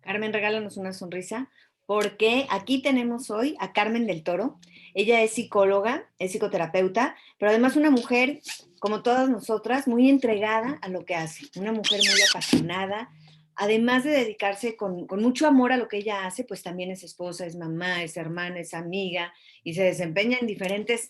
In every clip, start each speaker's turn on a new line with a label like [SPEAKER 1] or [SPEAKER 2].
[SPEAKER 1] Carmen, regálanos una sonrisa, porque aquí tenemos hoy a Carmen del Toro. Ella es psicóloga, es psicoterapeuta, pero además una mujer, como todas nosotras, muy entregada a lo que hace. Una mujer muy apasionada. Además de dedicarse con mucho amor a lo que ella hace, pues también es esposa, es mamá, es hermana, es amiga y se desempeña en diferentes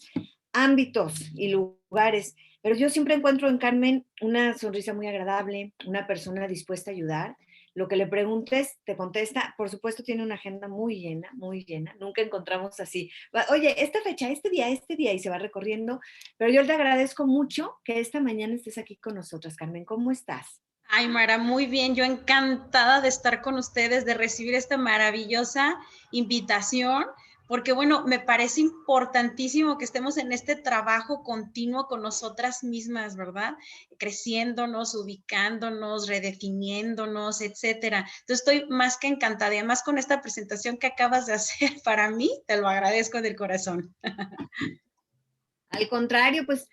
[SPEAKER 1] ámbitos y lugares. Pero yo siempre encuentro en Carmen una sonrisa muy agradable, una persona dispuesta a ayudar. Lo que le preguntes, te contesta. Por supuesto, tiene una agenda muy llena, muy llena. Nunca encontramos así. Oye, esta fecha, este día, y se va recorriendo. Pero yo te agradezco mucho que esta mañana estés aquí con nosotras, Carmen. ¿Cómo estás?
[SPEAKER 2] Ay, Mara, muy bien. Yo encantada de estar con ustedes, de recibir esta maravillosa invitación, porque bueno, me parece importantísimo que estemos en este trabajo continuo con nosotras mismas, ¿verdad? Creciéndonos, ubicándonos, redefiniéndonos, etcétera. Entonces estoy más que encantada y además con esta presentación que acabas de hacer para mí, te lo agradezco del corazón.
[SPEAKER 1] Al contrario, pues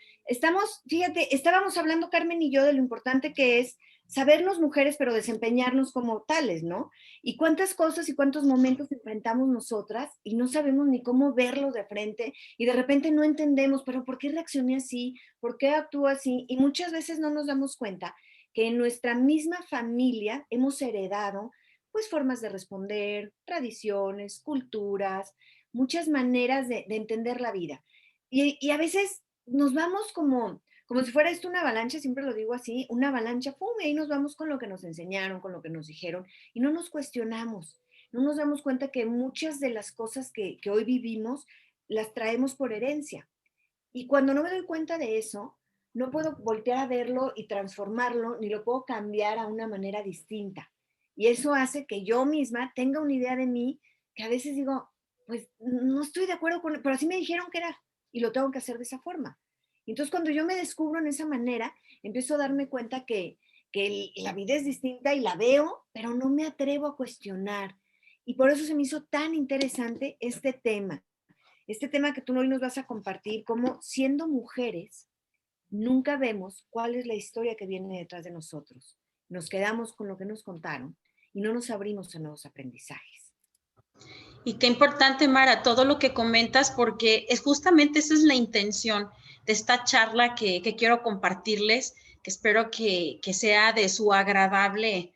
[SPEAKER 1] fíjate, estábamos hablando Carmen y yo de lo importante que es sabernos mujeres, pero desempeñarnos como tales, ¿no? Y cuántas cosas y cuántos momentos enfrentamos nosotras y no sabemos ni cómo verlos de frente y de repente no entendemos, pero ¿por qué reaccioné así? ¿Por qué actúo así? Y muchas veces no nos damos cuenta que en nuestra misma familia hemos heredado pues formas de responder, tradiciones, culturas, muchas maneras de entender la vida. Y a veces nos vamos como si fuera esto una avalancha, siempre lo digo así, una avalancha, ¡pum! Y ahí nos vamos con lo que nos enseñaron, con lo que nos dijeron, y no nos cuestionamos, no nos damos cuenta que muchas de las cosas que hoy vivimos las traemos por herencia. Y cuando no me doy cuenta de eso, no puedo voltear a verlo y transformarlo, ni lo puedo cambiar a una manera distinta. Y eso hace que yo misma tenga una idea de mí que a veces digo, pues no estoy de acuerdo con, pero así me dijeron que era, y lo tengo que hacer de esa forma. Y entonces cuando yo me descubro en esa manera, empiezo a darme cuenta que la vida es distinta y la veo, pero no me atrevo a cuestionar. Y por eso se me hizo tan interesante este tema que tú hoy nos vas a compartir, cómo siendo mujeres nunca vemos cuál es la historia que viene detrás de nosotros. Nos quedamos con lo que nos contaron y no nos abrimos a nuevos aprendizajes.
[SPEAKER 2] Y qué importante, Mara, todo lo que comentas, porque es justamente esa es la intención de esta charla que quiero compartirles, que espero que sea de su agradable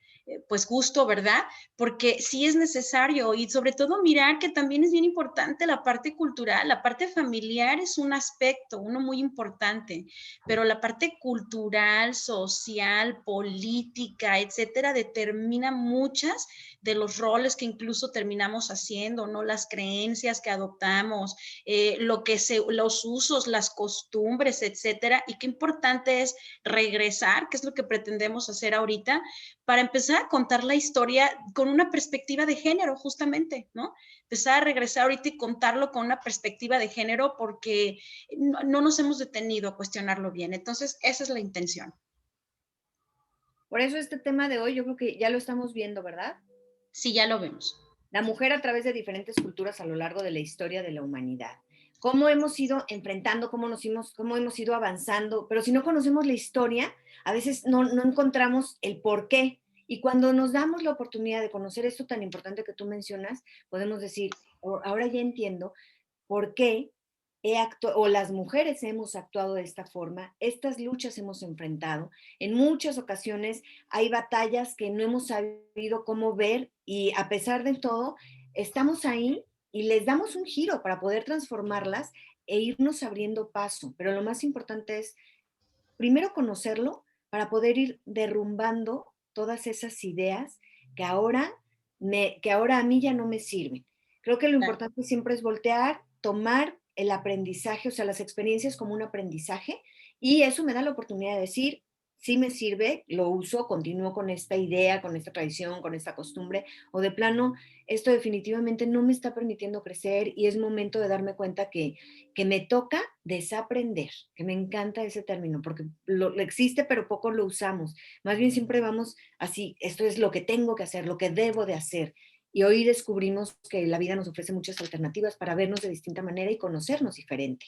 [SPEAKER 2] pues gusto, ¿verdad? Porque sí es necesario y sobre todo mirar que también es bien importante la parte cultural, la parte familiar es un aspecto, uno muy importante, pero la parte cultural, social, política, etcétera, determina muchas de los roles que incluso terminamos haciendo, ¿no? Las creencias que adoptamos, los usos, las costumbres, etcétera. Y qué importante es regresar, que es lo que pretendemos hacer ahorita, para empezar a contar la historia con una perspectiva de género, justamente, ¿no? Empezar a regresar ahorita y contarlo con una perspectiva de género porque no nos hemos detenido a cuestionarlo bien. Entonces, esa es la intención.
[SPEAKER 1] Por eso este tema de hoy yo creo que ya lo estamos viendo, ¿verdad?
[SPEAKER 2] Sí, ya lo vemos.
[SPEAKER 1] La mujer a través de diferentes culturas a lo largo de la historia de la humanidad. Cómo hemos ido enfrentando, cómo hemos ido avanzando, pero si no conocemos la historia, a veces no encontramos el por qué. Y cuando nos damos la oportunidad de conocer esto tan importante que tú mencionas, podemos decir, ahora ya entiendo por qué o las mujeres hemos actuado de esta forma, estas luchas hemos enfrentado. En muchas ocasiones hay batallas que no hemos sabido cómo ver y a pesar de todo, estamos ahí y les damos un giro para poder transformarlas e irnos abriendo paso. Pero lo más importante es primero conocerlo para poder ir derrumbando todas esas ideas que que ahora a mí ya no me sirven. Creo que lo
[SPEAKER 2] Claro.
[SPEAKER 1] importante siempre es voltear, tomar el aprendizaje, o sea, las experiencias como un aprendizaje, y eso me da la oportunidad de decir, sí me sirve, lo uso, continúo con esta idea, con esta tradición, con esta costumbre, o de plano, esto definitivamente no me está permitiendo crecer y es momento de darme cuenta que me toca desaprender, que me encanta ese término, porque lo existe, pero poco lo usamos. Más bien siempre vamos así, esto es lo que tengo que hacer, lo que debo de hacer. Y hoy descubrimos que la vida nos ofrece muchas alternativas para vernos de distinta manera y conocernos diferente.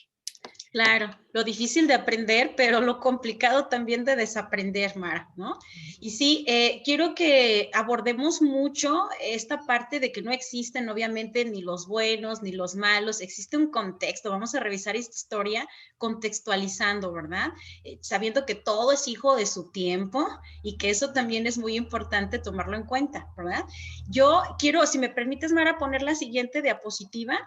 [SPEAKER 2] Claro, lo difícil de aprender, pero lo complicado también de desaprender, Mara, ¿no? Y sí, quiero que abordemos mucho esta parte de que no existen, obviamente, ni los buenos ni los malos, existe un contexto. Vamos a revisar esta historia contextualizando, ¿verdad? Sabiendo que todo es hijo de su tiempo y que eso también es muy importante tomarlo en cuenta, ¿verdad? Yo quiero, si me permites, Mara, poner la siguiente diapositiva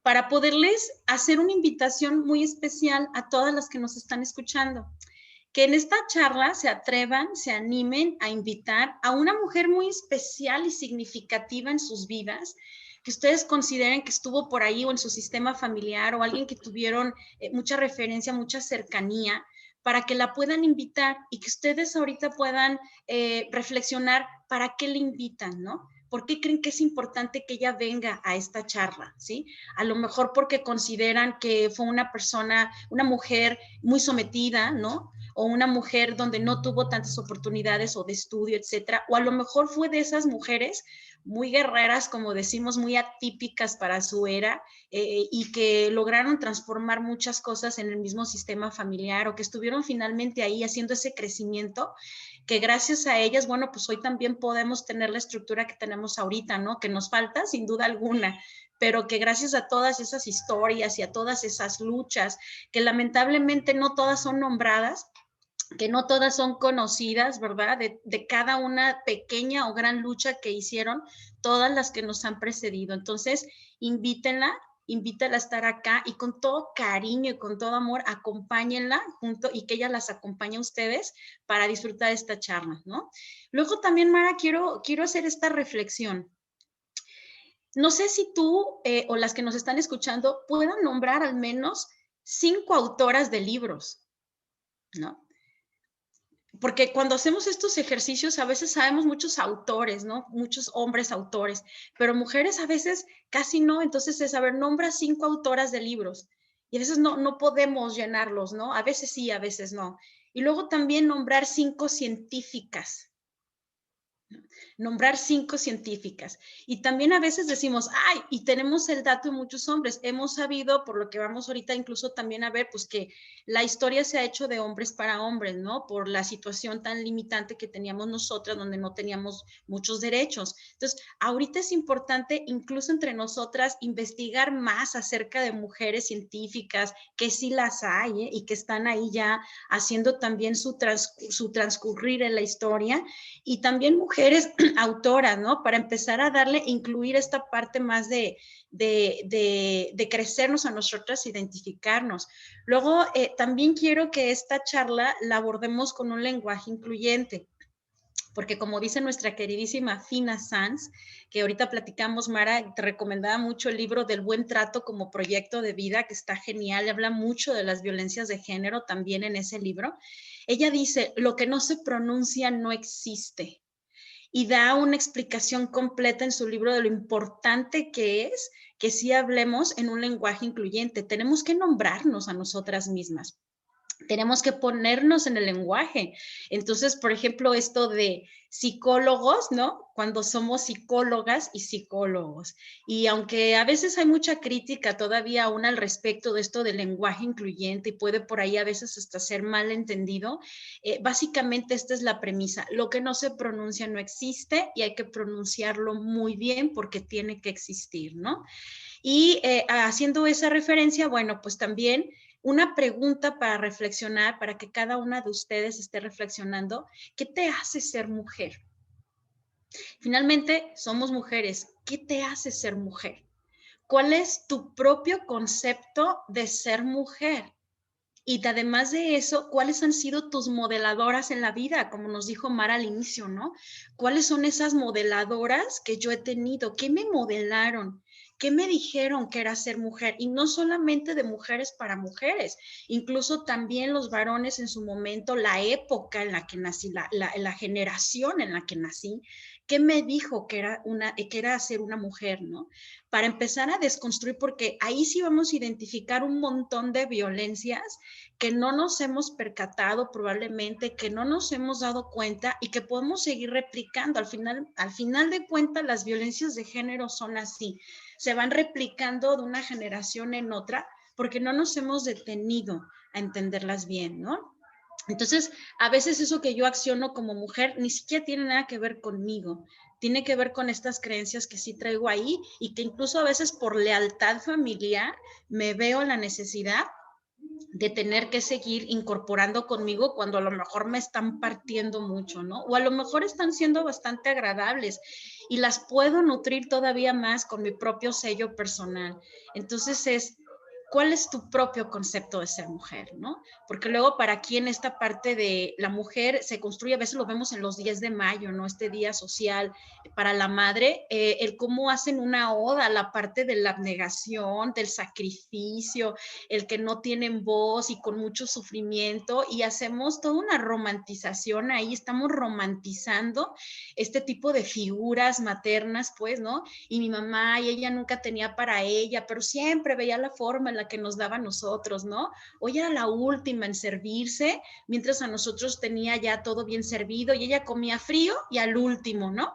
[SPEAKER 2] para poderles hacer una invitación muy especial a todas las que nos están escuchando. Que en esta charla se atrevan, se animen a invitar a una mujer muy especial y significativa en sus vidas, que ustedes consideren que estuvo por ahí o en su sistema familiar o alguien que tuvieron mucha referencia, mucha cercanía, para que la puedan invitar y que ustedes ahorita puedan reflexionar para qué le invitan, ¿no? ¿Por qué creen que es importante que ella venga a esta charla? ¿Sí? A lo mejor porque consideran que fue una persona, una mujer muy sometida, ¿no? O una mujer donde no tuvo tantas oportunidades o de estudio, etcétera, o a lo mejor fue de esas mujeres muy guerreras, como decimos, muy atípicas para su era, y que lograron transformar muchas cosas en el mismo sistema familiar o que estuvieron finalmente ahí haciendo ese crecimiento que gracias a ellas, bueno, pues hoy también podemos tener la estructura que tenemos ahorita, ¿no? Que nos falta sin duda alguna, pero que gracias a todas esas historias y a todas esas luchas, que lamentablemente no todas son nombradas, que no todas son conocidas, ¿verdad? De cada una pequeña o gran lucha que hicieron todas las que nos han precedido. Entonces, invítenla, invítala a estar acá y con todo cariño y con todo amor, acompáñenla junto y que ella las acompañe a ustedes para disfrutar esta charla, ¿no? Luego también, Mara, quiero hacer esta reflexión. No sé si tú o las que nos están escuchando puedan nombrar al menos 5 autoras de libros, ¿no? Porque cuando hacemos estos ejercicios a veces sabemos muchos autores, ¿no? Muchos hombres autores, pero mujeres a veces casi no. Entonces es, a ver, nombra 5 autoras de libros y a veces no podemos llenarlos, ¿no? A veces sí, a veces no. Y luego también nombrar 5 científicas, nombrar 5 científicas. Y también a veces decimos, ay, y tenemos el dato de muchos hombres. Hemos sabido, por lo que vamos ahorita incluso también a ver, pues que la historia se ha hecho de hombres para hombres, ¿no? Por la situación tan limitante que teníamos nosotras, donde no teníamos muchos derechos. Entonces, ahorita es importante, incluso entre nosotras, investigar más acerca de mujeres científicas, que sí las hay, y que están ahí ya haciendo también su transcurrir en la historia, y también mujeres autoras, ¿no? Para empezar a darle, incluir esta parte más de crecernos a nosotras, identificarnos. Luego, también quiero que esta charla la abordemos con un lenguaje incluyente, porque como dice nuestra queridísima Fina Sanz, que ahorita platicamos, Mara, te recomendaba mucho el libro del buen trato como proyecto de vida, que está genial, habla mucho de las violencias de género también en ese libro. Ella dice, lo que no se pronuncia no existe, y da una explicación completa en su libro de lo importante que es que sí hablemos en un lenguaje incluyente. Tenemos que nombrarnos a nosotras mismas. Tenemos que ponernos en el lenguaje. Entonces, por ejemplo, esto de psicólogos, ¿no? Cuando somos psicólogas y psicólogos. Y aunque a veces hay mucha crítica todavía aún al respecto de esto del lenguaje incluyente y puede por ahí a veces hasta ser mal entendido, básicamente esta es la premisa. Lo que no se pronuncia no existe y hay que pronunciarlo muy bien porque tiene que existir, ¿no? Y haciendo esa referencia, bueno, pues también una pregunta para reflexionar, para que cada una de ustedes esté reflexionando, ¿qué te hace ser mujer? Finalmente, somos mujeres. ¿Qué te hace ser mujer? ¿Cuál es tu propio concepto de ser mujer? Y además de eso, ¿cuáles han sido tus modeladoras en la vida? Como nos dijo Mara al inicio, ¿no? ¿Cuáles son esas modeladoras que yo he tenido? ¿Qué me modelaron? ¿Qué me dijeron que era ser mujer? Y no solamente de mujeres para mujeres, incluso también los varones en su momento, la época en la que nací, la generación en la que nací, ¿qué me dijo que era ser una mujer, ¿no? Para empezar a desconstruir, porque ahí sí vamos a identificar un montón de violencias que no nos hemos percatado probablemente, que no nos hemos dado cuenta y que podemos seguir replicando. Al final de cuentas, las violencias de género son así, se van replicando de una generación en otra, porque no nos hemos detenido a entenderlas bien, ¿no? Entonces, a veces eso que yo acciono como mujer ni siquiera tiene nada que ver conmigo, tiene que ver con estas creencias que sí traigo ahí y que incluso a veces por lealtad familiar me veo la necesidad de tener que seguir incorporando conmigo cuando a lo mejor me están partiendo mucho, ¿no? O a lo mejor están siendo bastante agradables y las puedo nutrir todavía más con mi propio sello personal. Entonces es, ¿cuál es tu propio concepto de ser mujer, no? Porque luego para aquí en esta parte de la mujer se construye, a veces lo vemos en los 10 de mayo, ¿no? Este día social para la madre, el cómo hacen una oda a la parte de la abnegación, del sacrificio, el que no tienen voz y con mucho sufrimiento, y hacemos toda una romantización ahí, estamos romantizando este tipo de figuras maternas, pues, ¿no? Y mi mamá, y ella nunca tenía para ella, pero siempre veía la forma en la que nos daba a nosotros, ¿no? O ella era la última en servirse, mientras a nosotros tenía ya todo bien servido, y ella comía frío y al último, ¿no?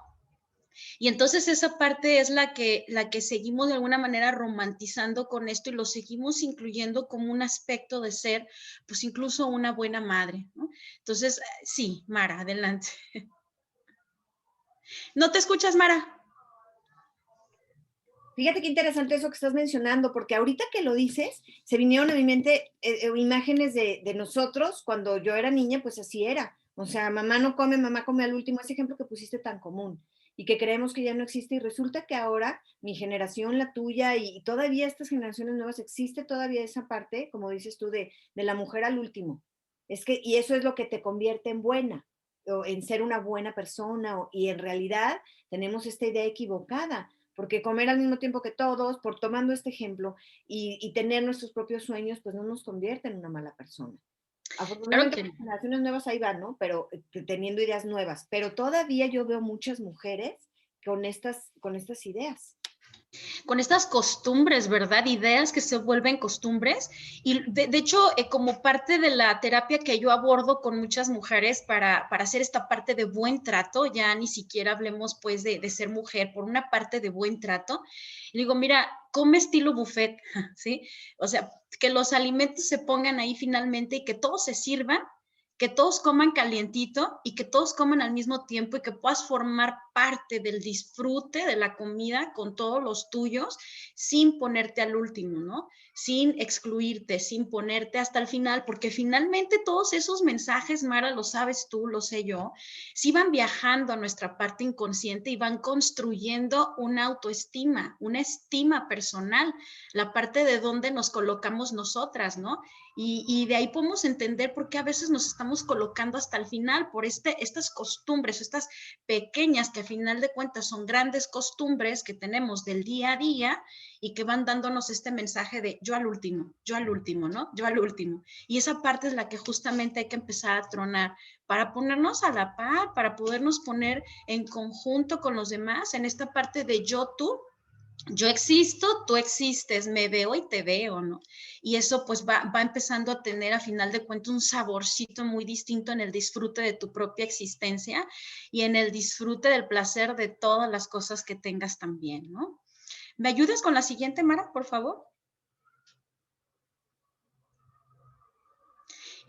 [SPEAKER 2] Y entonces esa parte es la que seguimos de alguna manera romantizando con esto y lo seguimos incluyendo como un aspecto de ser, pues incluso una buena madre, ¿no? Entonces, sí, Mara, adelante. ¿No te escuchas, Mara?
[SPEAKER 1] Fíjate qué interesante eso que estás mencionando, porque ahorita que lo dices, se vinieron a mi mente imágenes de nosotros cuando yo era niña, pues así era. O sea, mamá no come, mamá come al último, ese ejemplo que pusiste tan común y que creemos que ya no existe. Y resulta que ahora mi generación, la tuya y todavía estas generaciones nuevas, existe todavía esa parte, como dices tú, de la mujer al último. Es que, y eso es lo que te convierte en buena, o en ser una buena persona, y en realidad tenemos esta idea equivocada porque comer al mismo tiempo que todos, por tomando este ejemplo, y tener nuestros propios sueños, pues no nos convierte en una mala persona.
[SPEAKER 2] Claro
[SPEAKER 1] Afortunadamente
[SPEAKER 2] que
[SPEAKER 1] las generaciones nuevas ahí van, ¿no? Pero teniendo ideas nuevas, pero todavía yo veo muchas mujeres con estas ideas.
[SPEAKER 2] con estas costumbres, ¿verdad? Ideas que se vuelven costumbres. Y de hecho, como parte de la terapia que yo abordo con muchas mujeres para hacer esta parte de buen trato, ya ni siquiera hablemos pues de ser mujer, por una parte de buen trato, y digo, mira, come estilo buffet, ¿sí? O sea, que los alimentos se pongan ahí finalmente y que todos se sirvan, que todos coman calientito y que todos coman al mismo tiempo y que puedas formar parte del disfrute de la comida con todos los tuyos sin ponerte al último, ¿no? Sin excluirte, sin ponerte hasta el final, porque finalmente todos esos mensajes, Mara, lo sabes tú, lo sé yo, sí van viajando a nuestra parte inconsciente y van construyendo una autoestima, una estima personal, la parte de donde nos colocamos nosotras, ¿no? Y de ahí podemos entender por qué a veces nos estamos colocando hasta el final por estas costumbres, estas pequeñas que a final de cuentas son grandes costumbres que tenemos del día a día y que van dándonos este mensaje de yo al último, ¿no? Yo al último. Y esa parte es la que justamente hay que empezar a tronar para ponernos a la par, para podernos poner en conjunto con los demás en esta parte de yo, tú, yo existo, tú existes, me veo y te veo, ¿no? Y eso pues va empezando a tener a final de cuentas un saborcito muy distinto en el disfrute de tu propia existencia y en el disfrute del placer de todas las cosas que tengas también, ¿no? ¿Me ayudas con la siguiente, Mara, por favor?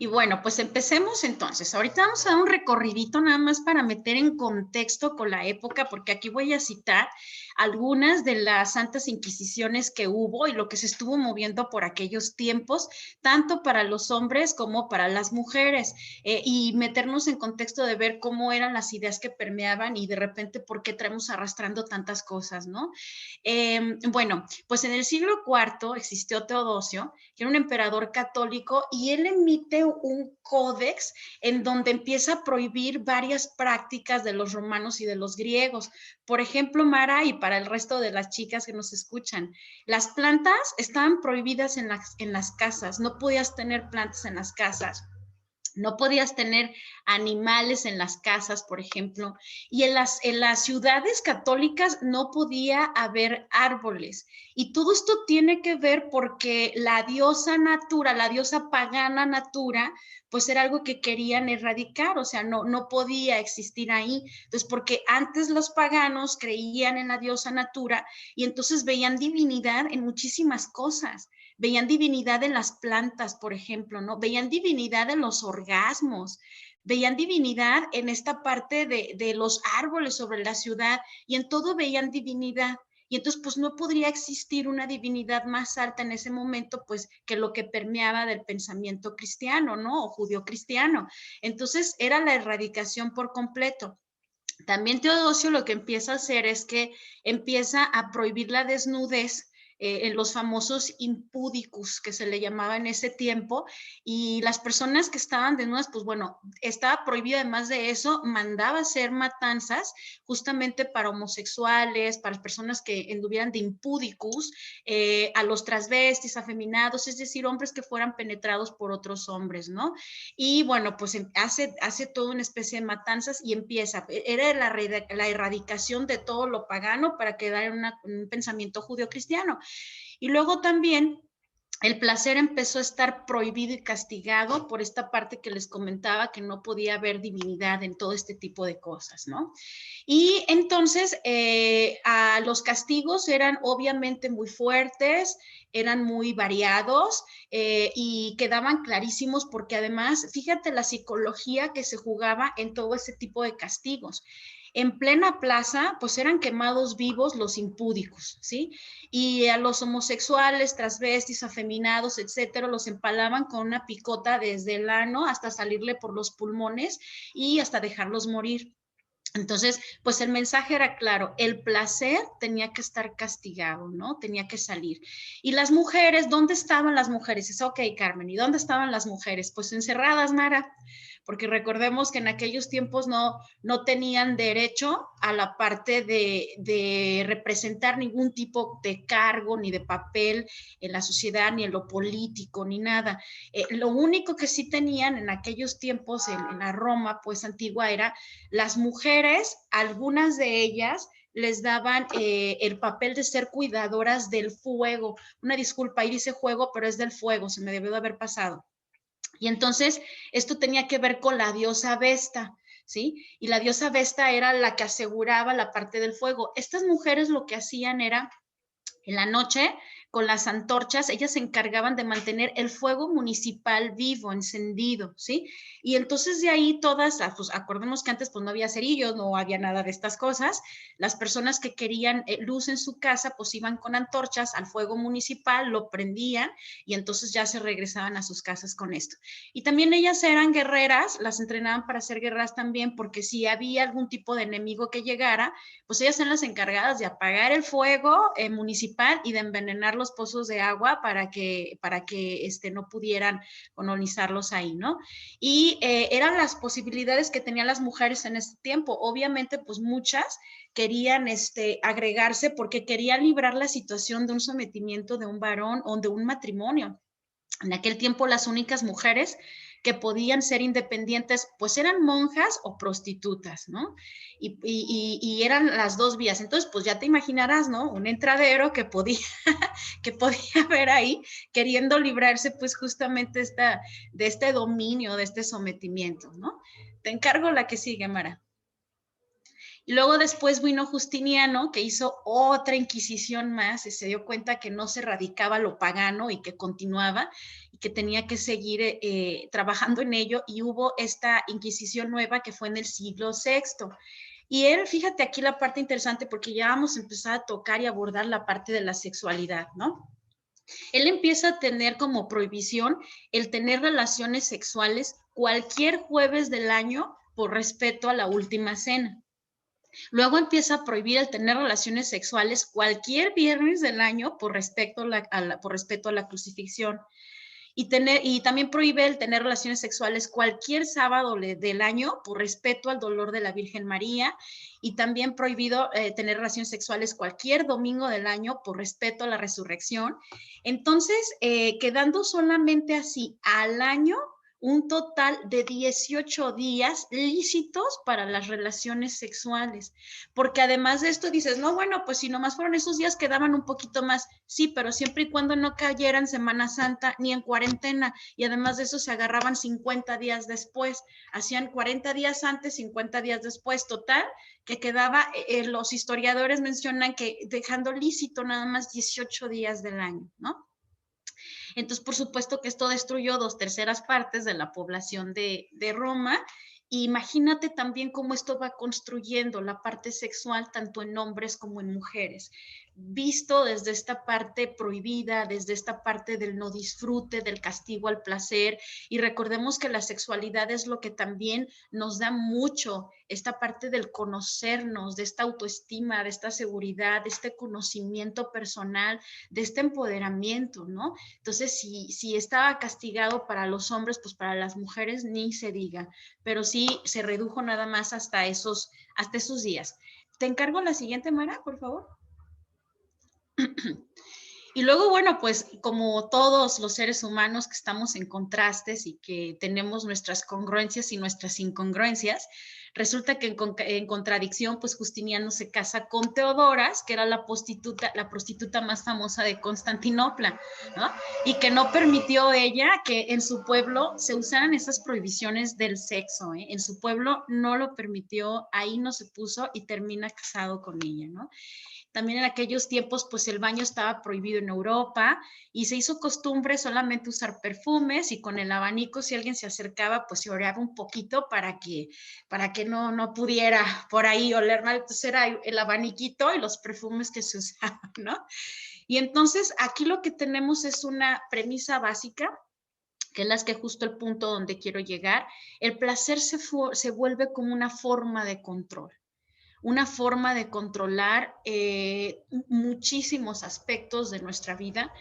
[SPEAKER 2] Y bueno, pues empecemos entonces. Ahorita vamos a dar un recorridito nada más para meter en contexto con la época, porque aquí voy a citar algunas de las santas inquisiciones que hubo y lo que se estuvo moviendo por aquellos tiempos, tanto para los hombres como para las mujeres, y meternos en contexto de ver cómo eran las ideas que permeaban y de repente por qué traemos arrastrando tantas cosas, ¿no? Bueno, pues en el siglo IV existió Teodosio, que era un emperador católico, y él emite un códex en donde empieza a prohibir varias prácticas de los romanos y de los griegos. Por ejemplo, Mara, y para el resto de las chicas que nos escuchan, las plantas estaban prohibidas en las casas, no podías tener plantas en las casas. No podías tener animales en las casas, por ejemplo, y en las ciudades católicas no podía haber árboles. Y todo esto tiene que ver porque la diosa Natura, la diosa pagana Natura, pues era algo que querían erradicar, o sea, no podía existir ahí. Entonces, porque antes los paganos creían en la diosa Natura y entonces veían divinidad en muchísimas cosas. veían divinidad en las plantas, por ejemplo, ¿no? Veían divinidad en los orgasmos, veían divinidad en esta parte de los árboles sobre la ciudad, y en todo veían divinidad. Y entonces, pues no podría existir una divinidad más alta en ese momento, pues que lo que permeaba del pensamiento cristiano, ¿no? O judío-cristiano. Entonces, era la erradicación por completo. También Teodosio lo que empieza a hacer es que empieza a prohibir la desnudez en los famosos impúdicos que se le llamaba en ese tiempo, y las personas que estaban desnudas, pues bueno, estaba prohibido. Además de eso, mandaba hacer matanzas justamente para homosexuales, para las personas que anduvieran de impúdicos, a los transvestis, afeminados, es decir, hombres que fueran penetrados por otros hombres, ¿no? Y bueno, pues hace toda una especie de matanzas y empieza, era la erradicación de todo lo pagano para quedar en un pensamiento judío-cristiano. Y luego también el placer empezó a estar prohibido y castigado por esta parte que les comentaba, que no podía haber divinidad en todo este tipo de cosas, ¿no? Y entonces a los castigos eran obviamente muy fuertes, eran muy variados, y quedaban clarísimos, porque además, fíjate la psicología que se jugaba en todo ese tipo de castigos. En plena plaza, pues eran quemados vivos los impúdicos, ¿sí? Y a los homosexuales, transvestis, afeminados, etcétera, los empalaban con una picota desde el ano hasta salirle por los pulmones y hasta dejarlos morir. Entonces, pues el mensaje era claro, el placer tenía que estar castigado, ¿no? Tenía que salir. Y las mujeres, ¿dónde estaban las mujeres? Es ok, Carmen, ¿y dónde estaban las mujeres? Pues encerradas, Mara, porque recordemos que en aquellos tiempos no tenían derecho a la parte de representar ningún tipo de cargo ni de papel en la sociedad, ni en lo político, ni nada. Lo único que sí tenían en aquellos tiempos en la Roma, pues antigua, era las mujeres, algunas de ellas les daban el papel de ser cuidadoras del fuego. Una disculpa, ahí dice juego, pero es del fuego, se me debió de haber pasado. Y entonces esto tenía que ver con la diosa Vesta, ¿sí? Y la diosa Vesta era la que aseguraba la parte del fuego. Estas mujeres lo que hacían era, en la noche, con las antorchas, ellas se encargaban de mantener el fuego municipal vivo, encendido, ¿sí? Y entonces de ahí todas, pues acordemos que antes pues no había cerillos, no había nada de estas cosas. Las personas que querían luz en su casa, pues iban con antorchas al fuego municipal, lo prendían y entonces ya se regresaban a sus casas con esto. Y también ellas eran guerreras, las entrenaban para ser guerreras también, porque si había algún tipo de enemigo que llegara, pues ellas eran las encargadas de apagar el fuego municipal y de envenenar los pozos de agua para que no pudieran colonizarlos ahí, ¿no? Y eran las posibilidades que tenían las mujeres en ese tiempo. Obviamente, pues muchas querían agregarse porque querían librar la situación de un sometimiento de un varón o de un matrimonio. En aquel tiempo las únicas mujeres que podían ser independientes, pues eran monjas o prostitutas, ¿no? Y eran las dos vías. Entonces, pues ya te imaginarás, ¿no? Un entradero que podía, que podía haber ahí queriendo librarse, pues justamente de este dominio, de este sometimiento, ¿no? Te encargo la que sigue, Mara. Y luego después vino Justiniano, que hizo otra inquisición más y se dio cuenta que no se erradicaba lo pagano y que continuaba y que tenía que seguir trabajando en ello, y hubo esta inquisición nueva que fue en el siglo VI. Y él, fíjate aquí la parte interesante, porque ya vamos a empezar a tocar y abordar la parte de la sexualidad, ¿no? Él empieza a tener como prohibición el tener relaciones sexuales cualquier jueves del año por respeto a la última cena. Luego empieza a prohibir el tener relaciones sexuales cualquier viernes del año por respeto a la crucifixión. Y también prohíbe el tener relaciones sexuales cualquier sábado del año por respeto al dolor de la Virgen María. Y también prohibido tener relaciones sexuales cualquier domingo del año por respeto a la resurrección. Entonces, quedando solamente así al año un total de 18 días lícitos para las relaciones sexuales. Porque además de esto dices, no, bueno, pues si nomás fueron esos días quedaban un poquito más. Sí, pero siempre y cuando no cayeran Semana Santa ni en cuarentena. Y además de eso se agarraban 50 días después. Hacían 40 días antes, 50 días después. Total, que quedaba, los historiadores mencionan que dejando lícito nada más 18 días del año, ¿no? Entonces, por supuesto que esto destruyó 2/3 de la población de Roma. Y imagínate también cómo esto va construyendo la parte sexual tanto en hombres como en mujeres, visto desde esta parte prohibida, desde esta parte del no disfrute, del castigo al placer. Y recordemos que la sexualidad es lo que también nos da mucho, esta parte del conocernos, de esta autoestima, de esta seguridad, de este conocimiento personal, de este empoderamiento, ¿no? Entonces, si estaba castigado para los hombres, pues para las mujeres ni se diga, pero sí se redujo nada más hasta esos días. Te encargo la siguiente, Mara, por favor. Y luego, bueno, pues como todos los seres humanos que estamos en contrastes y que tenemos nuestras congruencias y nuestras incongruencias, resulta que en contradicción, pues Justiniano se casa con Teodoras, que era la prostituta más famosa de Constantinopla, ¿no? Y que no permitió ella que en su pueblo se usaran esas prohibiciones del sexo, ¿eh? En su pueblo no lo permitió, ahí no se puso y termina casado con ella, ¿no? También en aquellos tiempos, pues el baño estaba prohibido en Europa y se hizo costumbre solamente usar perfumes y con el abanico, si alguien se acercaba, pues se oreaba un poquito para que no pudiera por ahí oler mal. Entonces era el abaniquito y los perfumes que se usaban, ¿no? Y entonces aquí lo que tenemos es una premisa básica, que es la que justo el punto donde quiero llegar. El placer se vuelve como una forma de controlar muchísimos aspectos de nuestra vida.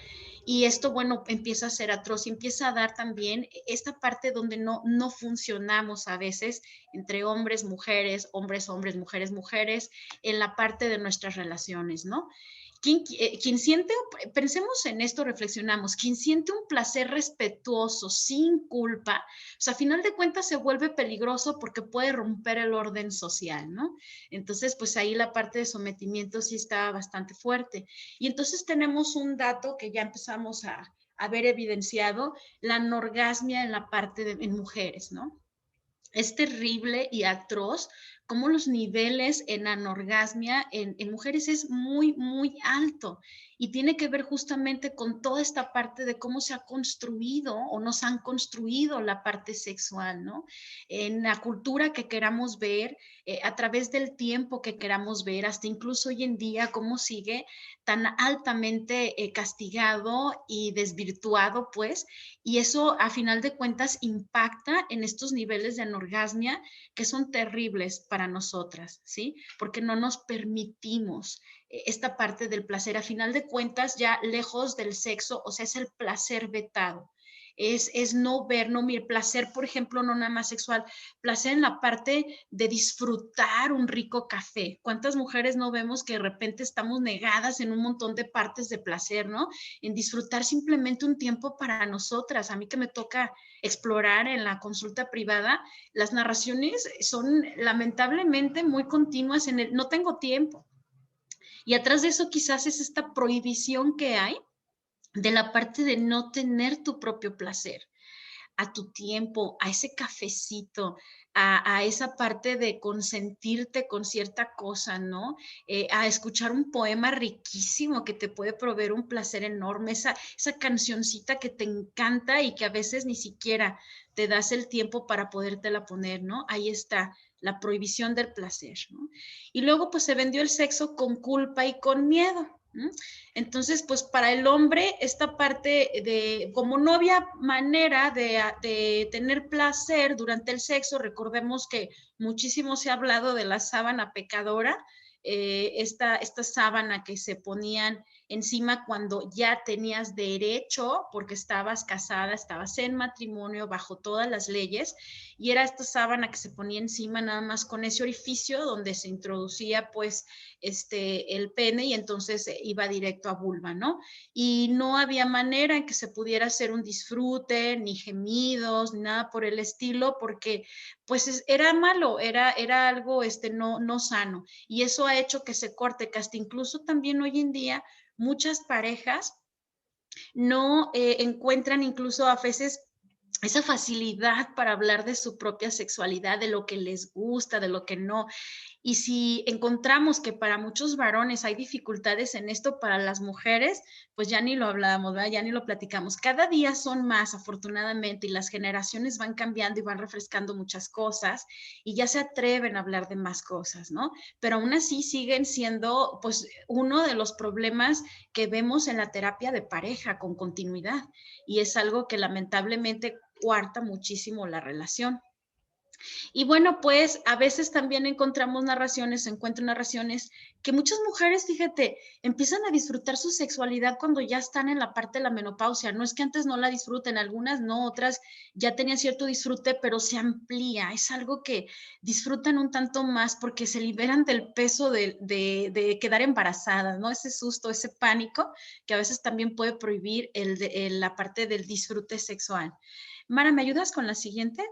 [SPEAKER 2] Y esto, bueno, empieza a ser atroz y empieza a dar también esta parte donde no funcionamos a veces entre hombres, mujeres, hombres, hombres, mujeres, mujeres, en la parte de nuestras relaciones, ¿no? Quien siente, pensemos en esto, reflexionamos, quien siente un placer respetuoso, sin culpa, o sea, a final de cuentas se vuelve peligroso porque puede romper el orden social, ¿no? Entonces, pues ahí la parte de sometimiento sí está bastante fuerte. Y entonces tenemos un dato que ya empezamos a ver evidenciado, la anorgasmia en la parte en mujeres, ¿no? Es terrible y atroz como los niveles en anorgasmia en mujeres es muy, muy alto y tiene que ver justamente con toda esta parte de cómo se ha construido o nos han construido la parte sexual, ¿no? En la cultura que queramos ver, a través del tiempo que queramos ver, hasta incluso hoy en día, cómo sigue tan altamente castigado y desvirtuado, pues, y eso a final de cuentas impacta en estos niveles de anorgasmia que son terribles para nosotras, ¿sí? Porque no nos permitimos esta parte del placer. A final de cuentas, ya lejos del sexo, o sea, es el placer vetado. Es no ver, no mirar, placer, por ejemplo, no nada más sexual, placer en la parte de disfrutar un rico café. ¿Cuántas mujeres no vemos que de repente estamos negadas en un montón de partes de placer, ¿no? En disfrutar simplemente un tiempo para nosotras. A mí que me toca explorar en la consulta privada, las narraciones son lamentablemente muy continuas en el no tengo tiempo. Y atrás de eso quizás es esta prohibición que hay de la parte de no tener tu propio placer, a tu tiempo, a ese cafecito, a esa parte de consentirte con cierta cosa, ¿no? A escuchar un poema riquísimo que te puede proveer un placer enorme, esa cancioncita que te encanta y que a veces ni siquiera te das el tiempo para podértela poner, ¿no? Ahí está la prohibición del placer, ¿no? Y luego pues se vendió el sexo con culpa y con miedo. Entonces, pues para el hombre, esta parte de, como no había manera de tener placer durante el sexo, recordemos que muchísimo se ha hablado de la sábana pecadora, esta sábana que se ponían encima cuando ya tenías derecho, porque estabas casada, estabas en matrimonio bajo todas las leyes, y era esta sábana que se ponía encima nada más con ese orificio donde se introducía pues el pene y entonces iba directo a vulva, ¿no? Y no había manera en que se pudiera hacer un disfrute, ni gemidos, ni nada por el estilo, porque pues era malo, era algo no sano. Y eso ha hecho que se corte, que hasta incluso también hoy en día muchas parejas no encuentran incluso a veces esa facilidad para hablar de su propia sexualidad, de lo que les gusta, de lo que no. Y si encontramos que para muchos varones hay dificultades en esto, para las mujeres, pues ya ni lo hablamos, ¿verdad? Ya ni lo platicamos. Cada día son más, afortunadamente, y las generaciones van cambiando y van refrescando muchas cosas y ya se atreven a hablar de más cosas, ¿no? Pero aún así siguen siendo, pues, uno de los problemas que vemos en la terapia de pareja con continuidad, y es algo que lamentablemente cuarta muchísimo la relación. Y bueno, pues a veces también encontramos narraciones, encuentro narraciones que muchas mujeres, fíjate, empiezan a disfrutar su sexualidad cuando ya están en la parte de la menopausia. No es que antes no la disfruten, algunas no, otras ya tenían cierto disfrute, pero se amplía. Es algo que disfrutan un tanto más porque se liberan del peso de quedar embarazadas, ¿no? Ese susto, ese pánico que a veces también puede prohibir la parte del disfrute sexual. Mara, ¿me ayudas con la siguiente?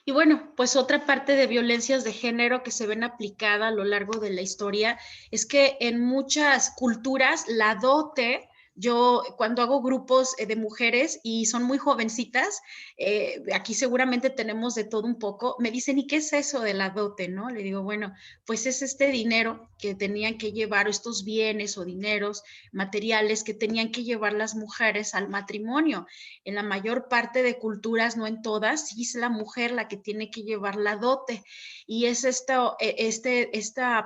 [SPEAKER 2] Y bueno, pues otra parte de violencias de género que se ven aplicada a lo largo de la historia es que en muchas culturas la dote, yo cuando hago grupos de mujeres y son muy jovencitas, aquí seguramente tenemos de todo un poco, me dicen, ¿y qué es eso de la dote? ¿No? Le digo, bueno, pues es este dinero que tenían que llevar, estos bienes o dineros materiales que tenían que llevar las mujeres al matrimonio. En la mayor parte de culturas, no en todas, sí es la mujer la que tiene que llevar la dote. Y es esta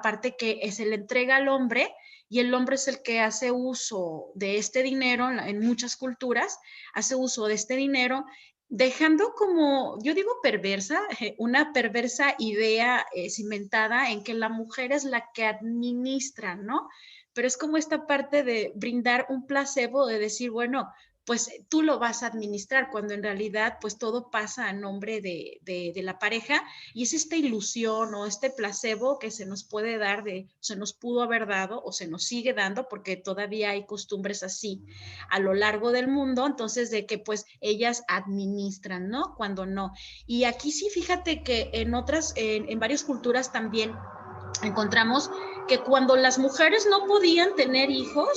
[SPEAKER 2] parte que se le entrega al hombre y el hombre es el que hace uso de este dinero en muchas culturas, hace uso de este dinero dejando como, yo digo perversa, una perversa idea cimentada en que la mujer es la que administra, ¿no? Pero es como esta parte de brindar un placebo, de decir, bueno, pues tú lo vas a administrar, cuando en realidad pues todo pasa a nombre de la pareja, y es esta ilusión o este placebo que se nos puede dar, se nos pudo haber dado o se nos sigue dando, porque todavía hay costumbres así a lo largo del mundo, entonces de que pues ellas administran, ¿no? Cuando no. Y aquí sí, fíjate que en varias culturas también encontramos que cuando las mujeres no podían tener hijos,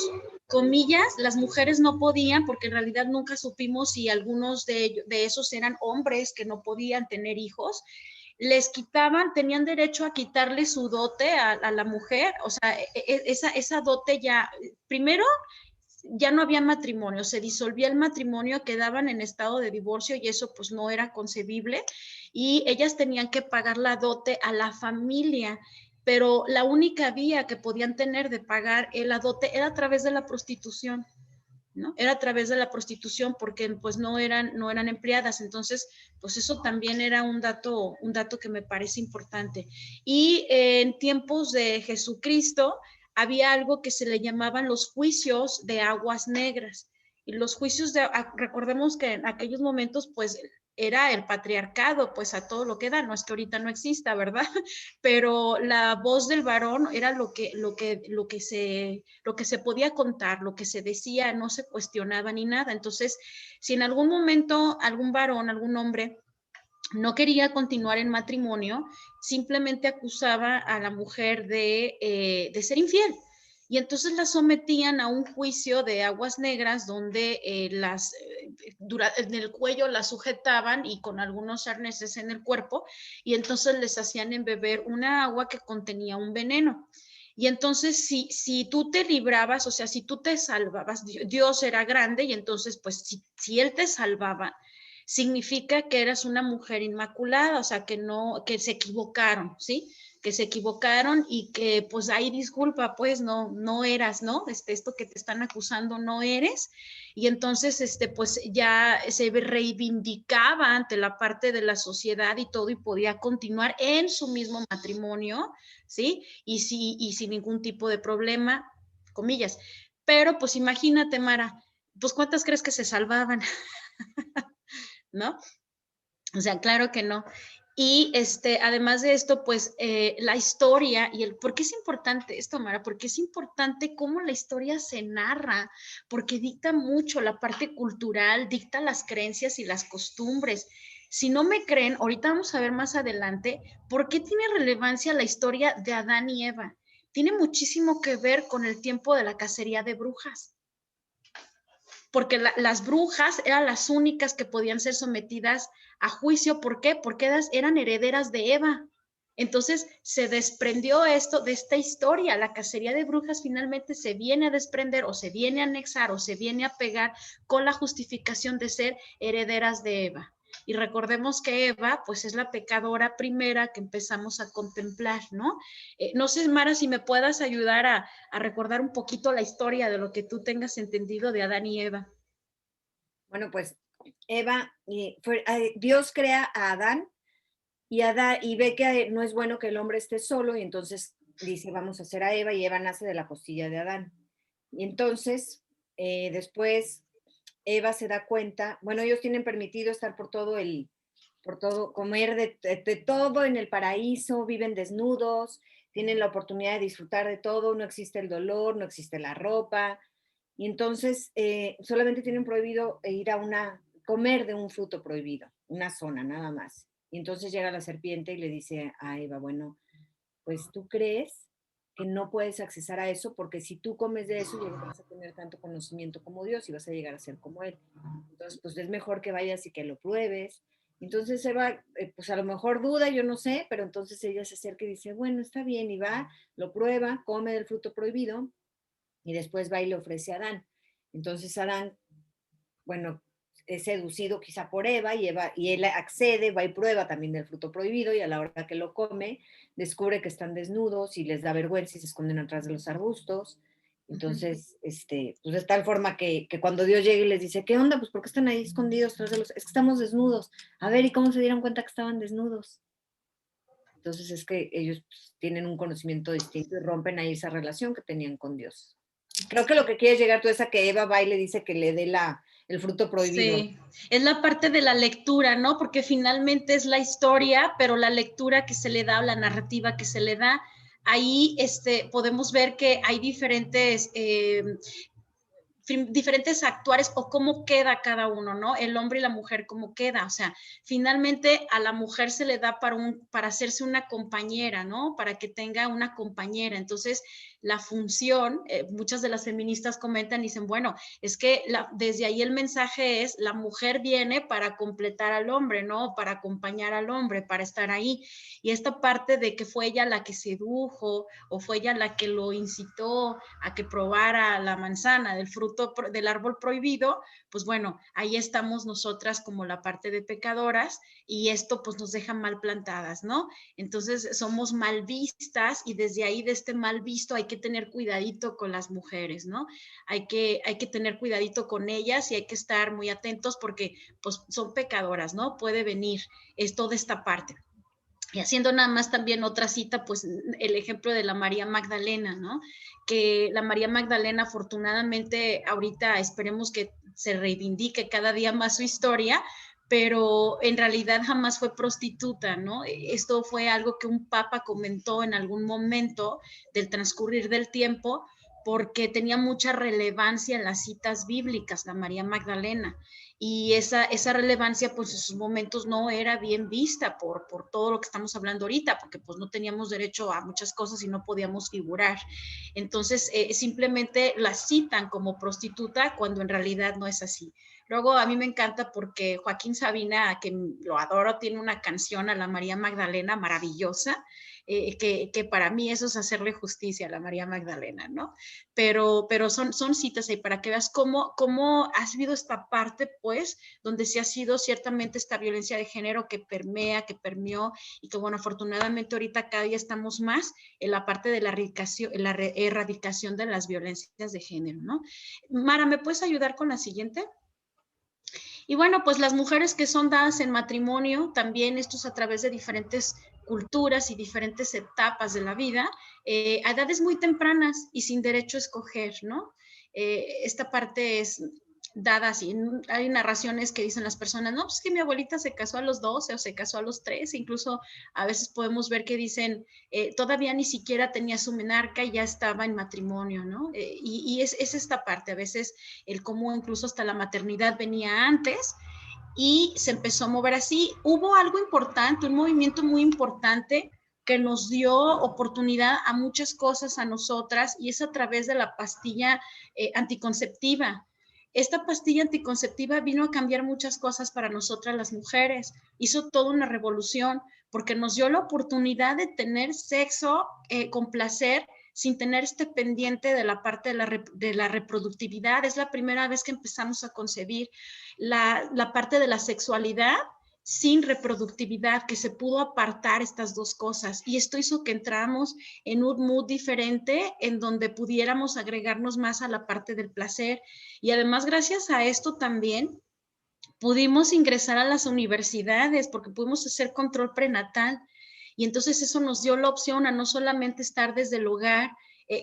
[SPEAKER 2] comillas, las mujeres no podían, porque en realidad nunca supimos si algunos de esos eran hombres que no podían tener hijos, les quitaban, tenían derecho a quitarle su dote a la mujer, o sea, esa dote ya, primero, ya no había matrimonio, se disolvía el matrimonio, quedaban en estado de divorcio y eso pues no era concebible, y ellas tenían que pagar la dote a la familia, pero la única vía que podían tener de pagar la dote era a través de la prostitución, ¿no? Era a través de la prostitución porque pues no eran empleadas, entonces pues eso también era un dato que me parece importante. Y en tiempos de Jesucristo había algo que se le llamaban los juicios de aguas negras. Y los juicios recordemos que en aquellos momentos pues era el patriarcado, pues a todo lo que da, no es que ahorita no exista, ¿verdad? Pero la voz del varón era lo que se podía contar, lo que se decía, no se cuestionaba ni nada. Entonces, si en algún momento algún varón, algún hombre no quería continuar en matrimonio, simplemente acusaba a la mujer de ser infiel. Y entonces la sometían a un juicio de aguas negras donde en el cuello la sujetaban y con algunos arneses en el cuerpo, y entonces les hacían beber una agua que contenía un veneno. Y entonces, si tú te librabas, o sea, si tú te salvabas, Dios era grande, y entonces, pues, si Él te salvaba, significa que eras una mujer inmaculada, o sea, que se equivocaron, ¿sí? Que se equivocaron y que, pues, ahí disculpa, pues, no eras, ¿no? Esto que te están acusando no eres. Y entonces, pues, ya se reivindicaba ante la parte de la sociedad y todo, y podía continuar en su mismo matrimonio, ¿sí? Y sin ningún tipo de problema, comillas. Pero, pues, imagínate, Mara, pues, ¿cuántas crees que se salvaban? ¿No? O sea, claro que no. Y además de esto, pues la historia y ¿por qué es importante esto, Mara? Porque es importante cómo la historia se narra, porque dicta mucho la parte cultural, dicta las creencias y las costumbres. Si no me creen, ahorita vamos a ver más adelante por qué tiene relevancia la historia de Adán y Eva. Tiene muchísimo que ver con el tiempo de la cacería de brujas. porque las brujas eran las únicas que podían ser sometidas a juicio. ¿Por qué? Porque eran herederas de Eva. Entonces se desprendió esto de esta historia. La cacería de brujas finalmente se viene a desprender o se viene a anexar o se viene a pegar con la justificación de ser herederas de Eva. Y recordemos que Eva, pues es la pecadora primera que empezamos a contemplar, ¿no? No sé, Mara, si me puedas ayudar a recordar un poquito la historia de lo que tú tengas entendido de Adán y Eva.
[SPEAKER 1] Bueno, pues Eva, Dios crea a Adán y ve que no es bueno que el hombre esté solo y entonces dice, vamos a hacer a Eva y Eva nace de la costilla de Adán. Y entonces, después, Eva se da cuenta, bueno, ellos tienen permitido estar por todo, comer de todo en el paraíso, viven desnudos, tienen la oportunidad de disfrutar de todo, no existe el dolor, no existe la ropa, y entonces solamente tienen prohibido comer de un fruto prohibido, una zona nada más. Y entonces llega la serpiente y le dice a Eva, bueno, pues tú crees que no puedes accesar a eso porque si tú comes de eso llegarás a tener tanto conocimiento como Dios y vas a llegar a ser como Él. Entonces, pues es mejor que vayas y que lo pruebes. Entonces Eva, pues a lo mejor duda, yo no sé, pero entonces ella se acerca y dice, bueno, está bien, y va, lo prueba, come del fruto prohibido y después va y le ofrece a Adán. Entonces Adán, bueno, es seducido quizá por Eva, y él accede, va y prueba también del fruto prohibido y a la hora que lo come descubre que están desnudos y les da vergüenza y se esconden atrás de los arbustos. Entonces, pues de tal forma que cuando Dios llega y les dice, ¿qué onda? Pues ¿por qué están ahí escondidos tras de los? Es que estamos desnudos. A ver, ¿y cómo se dieron cuenta que estaban desnudos? Entonces es que ellos pues, tienen un conocimiento distinto y rompen ahí esa relación que tenían con Dios. Creo que lo que quieres llegar tú es a que Eva va y le dice que le dé el fruto prohibido.
[SPEAKER 2] Sí, es la parte de la lectura, ¿no? Porque finalmente es la historia, pero la lectura que se le da o la narrativa que se le da, ahí podemos ver que hay diferentes actuares o cómo queda cada uno, ¿no? El hombre y la mujer, cómo queda. O sea, finalmente a la mujer se le da para hacerse una compañera, ¿no? Para que tenga una compañera. Entonces, la función, muchas de las feministas comentan y dicen, bueno, es que desde ahí el mensaje es, la mujer viene para completar al hombre, ¿no? Para acompañar al hombre, para estar ahí. Y esta parte de que fue ella la que sedujo o fue ella la que lo incitó a que probara la manzana del fruto del árbol prohibido, pues bueno, ahí estamos nosotras como la parte de pecadoras y esto pues nos deja mal plantadas, ¿no? Entonces somos mal vistas y desde ahí de este mal visto hay que tener cuidadito con las mujeres, ¿no? Hay que tener cuidadito con ellas y hay que estar muy atentos porque pues son pecadoras, ¿no? Puede venir toda esta parte. Y haciendo nada más también otra cita, pues el ejemplo de la María Magdalena, ¿no? Que la María Magdalena afortunadamente ahorita esperemos que se reivindique cada día más su historia, pero en realidad jamás fue prostituta, ¿no? Esto fue algo que un papa comentó en algún momento del transcurrir del tiempo, porque tenía mucha relevancia en las citas bíblicas, la María Magdalena y esa relevancia pues en sus momentos no era bien vista por todo lo que estamos hablando ahorita, porque pues no teníamos derecho a muchas cosas y no podíamos figurar. Entonces simplemente la citan como prostituta cuando en realidad no es así. Luego a mí me encanta porque Joaquín Sabina, a quien lo adoro, tiene una canción a la María Magdalena maravillosa, que para mí eso es hacerle justicia a la María Magdalena, ¿no? Pero son citas ahí para que veas cómo ha sido esta parte, pues, donde sí ha sido ciertamente esta violencia de género que que permeó y que, bueno, afortunadamente ahorita cada día estamos más en la parte de la erradicación de las violencias de género, ¿no? Mara, ¿me puedes ayudar con la siguiente? Y bueno, pues las mujeres que son dadas en matrimonio, también esto es a través de diferentes culturas y diferentes etapas de la vida, a edades muy tempranas y sin derecho a escoger, ¿no? Esta parte es dada así. Hay narraciones que dicen las personas, no, pues que mi abuelita se casó a los 12 o se casó a los 13, incluso a veces podemos ver que dicen, todavía ni siquiera tenía su menarca y ya estaba en matrimonio, ¿no? Y es esta parte, a veces el cómo incluso hasta la maternidad venía antes y se empezó a mover así. Hubo algo importante, un movimiento muy importante que nos dio oportunidad a muchas cosas a nosotras y es a través de la pastilla anticonceptiva esta pastilla anticonceptiva vino a cambiar muchas cosas para nosotras las mujeres, hizo toda una revolución porque nos dio la oportunidad de tener sexo con placer sin tener este pendiente de la parte de la reproductividad. Es la primera vez que empezamos a concebir la parte de la sexualidad sin reproductividad, que se pudo apartar estas dos cosas. Y esto hizo que entramos en un mood diferente, en donde pudiéramos agregarnos más a la parte del placer. Y además, gracias a esto también, pudimos ingresar a las universidades porque pudimos hacer control prenatal. Y entonces eso nos dio la opción a no solamente estar desde el hogar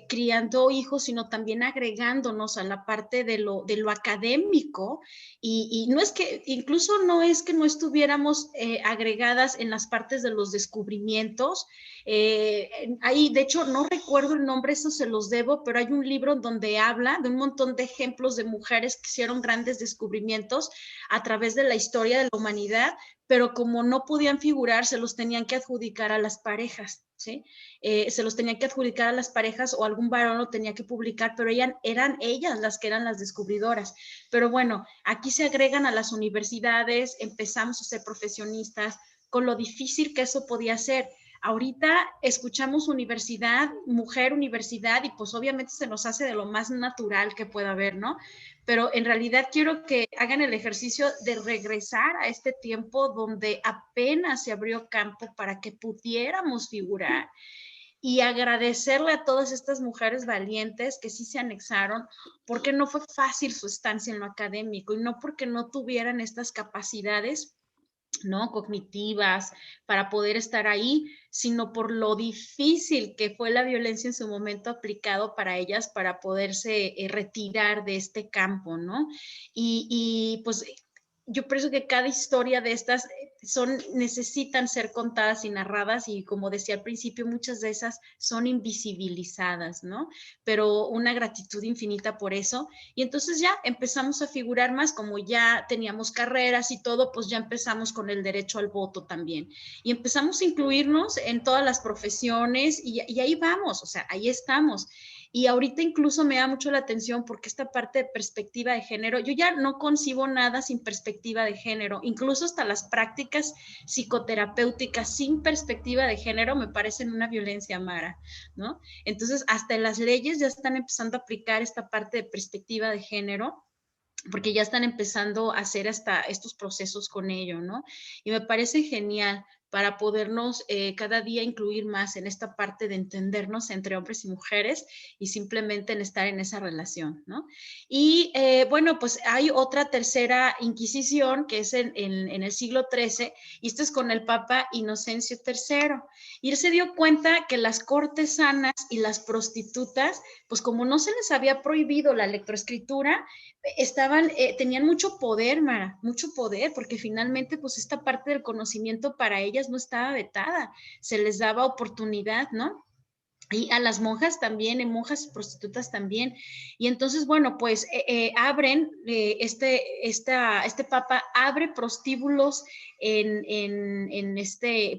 [SPEAKER 2] criando hijos, sino también agregándonos a la parte de lo académico. Y no es que, incluso no es que no estuviéramos agregadas en las partes de los descubrimientos. Ahí, de hecho, no recuerdo el nombre, eso se los debo, pero hay un libro donde habla de un montón de ejemplos de mujeres que hicieron grandes descubrimientos a través de la historia de la humanidad, pero como no podían figurar, se los tenían que adjudicar a las parejas, ¿sí? Se los tenían que adjudicar a las parejas o algún varón lo tenía que publicar, pero eran ellas las que eran las descubridoras. Pero bueno, aquí se agregan a las universidades, empezamos a ser profesionistas, con lo difícil que eso podía ser. Ahorita escuchamos universidad, mujer universidad, y pues obviamente se nos hace de lo más natural que pueda haber, ¿no? Pero en realidad quiero que hagan el ejercicio de regresar a este tiempo donde apenas se abrió campo para que pudiéramos figurar y agradecerle a todas estas mujeres valientes que sí se anexaron, porque no fue fácil su estancia en lo académico y no porque no tuvieran estas capacidades, ¿no? Cognitivas para poder estar ahí, sino por lo difícil que fue la violencia en su momento aplicado para ellas para poderse retirar de este campo, ¿no? Y pues yo pienso que cada historia de estas necesitan ser contadas y narradas, y como decía al principio, muchas de esas son invisibilizadas, ¿no? Pero una gratitud infinita por eso. Y entonces ya empezamos a figurar más, como ya teníamos carreras y todo, pues ya empezamos con el derecho al voto también. Y empezamos a incluirnos en todas las profesiones y ahí vamos, o sea, ahí estamos. Y ahorita incluso me da mucho la atención porque esta parte de perspectiva de género, yo ya no concibo nada sin perspectiva de género, incluso hasta las prácticas psicoterapéuticas sin perspectiva de género me parecen una violencia, Mara, ¿no? Entonces, hasta en las leyes ya están empezando a aplicar esta parte de perspectiva de género, porque ya están empezando a hacer hasta estos procesos con ello, ¿no? Y me parece genial para podernos cada día incluir más en esta parte de entendernos entre hombres y mujeres y simplemente en estar en esa relación, ¿no? Y bueno, pues hay otra tercera Inquisición que es en el siglo XIII, y esto es con el Papa Inocencio III. Y él se dio cuenta que las cortesanas y las prostitutas, pues como no se les había prohibido la lectoescritura, tenían mucho poder, Mara, mucho poder, porque finalmente pues esta parte del conocimiento para ellas no estaba vetada, se les daba oportunidad, ¿no? Y a las monjas también, monjas y prostitutas también. Y entonces, bueno, pues abren, este papa abre prostíbulos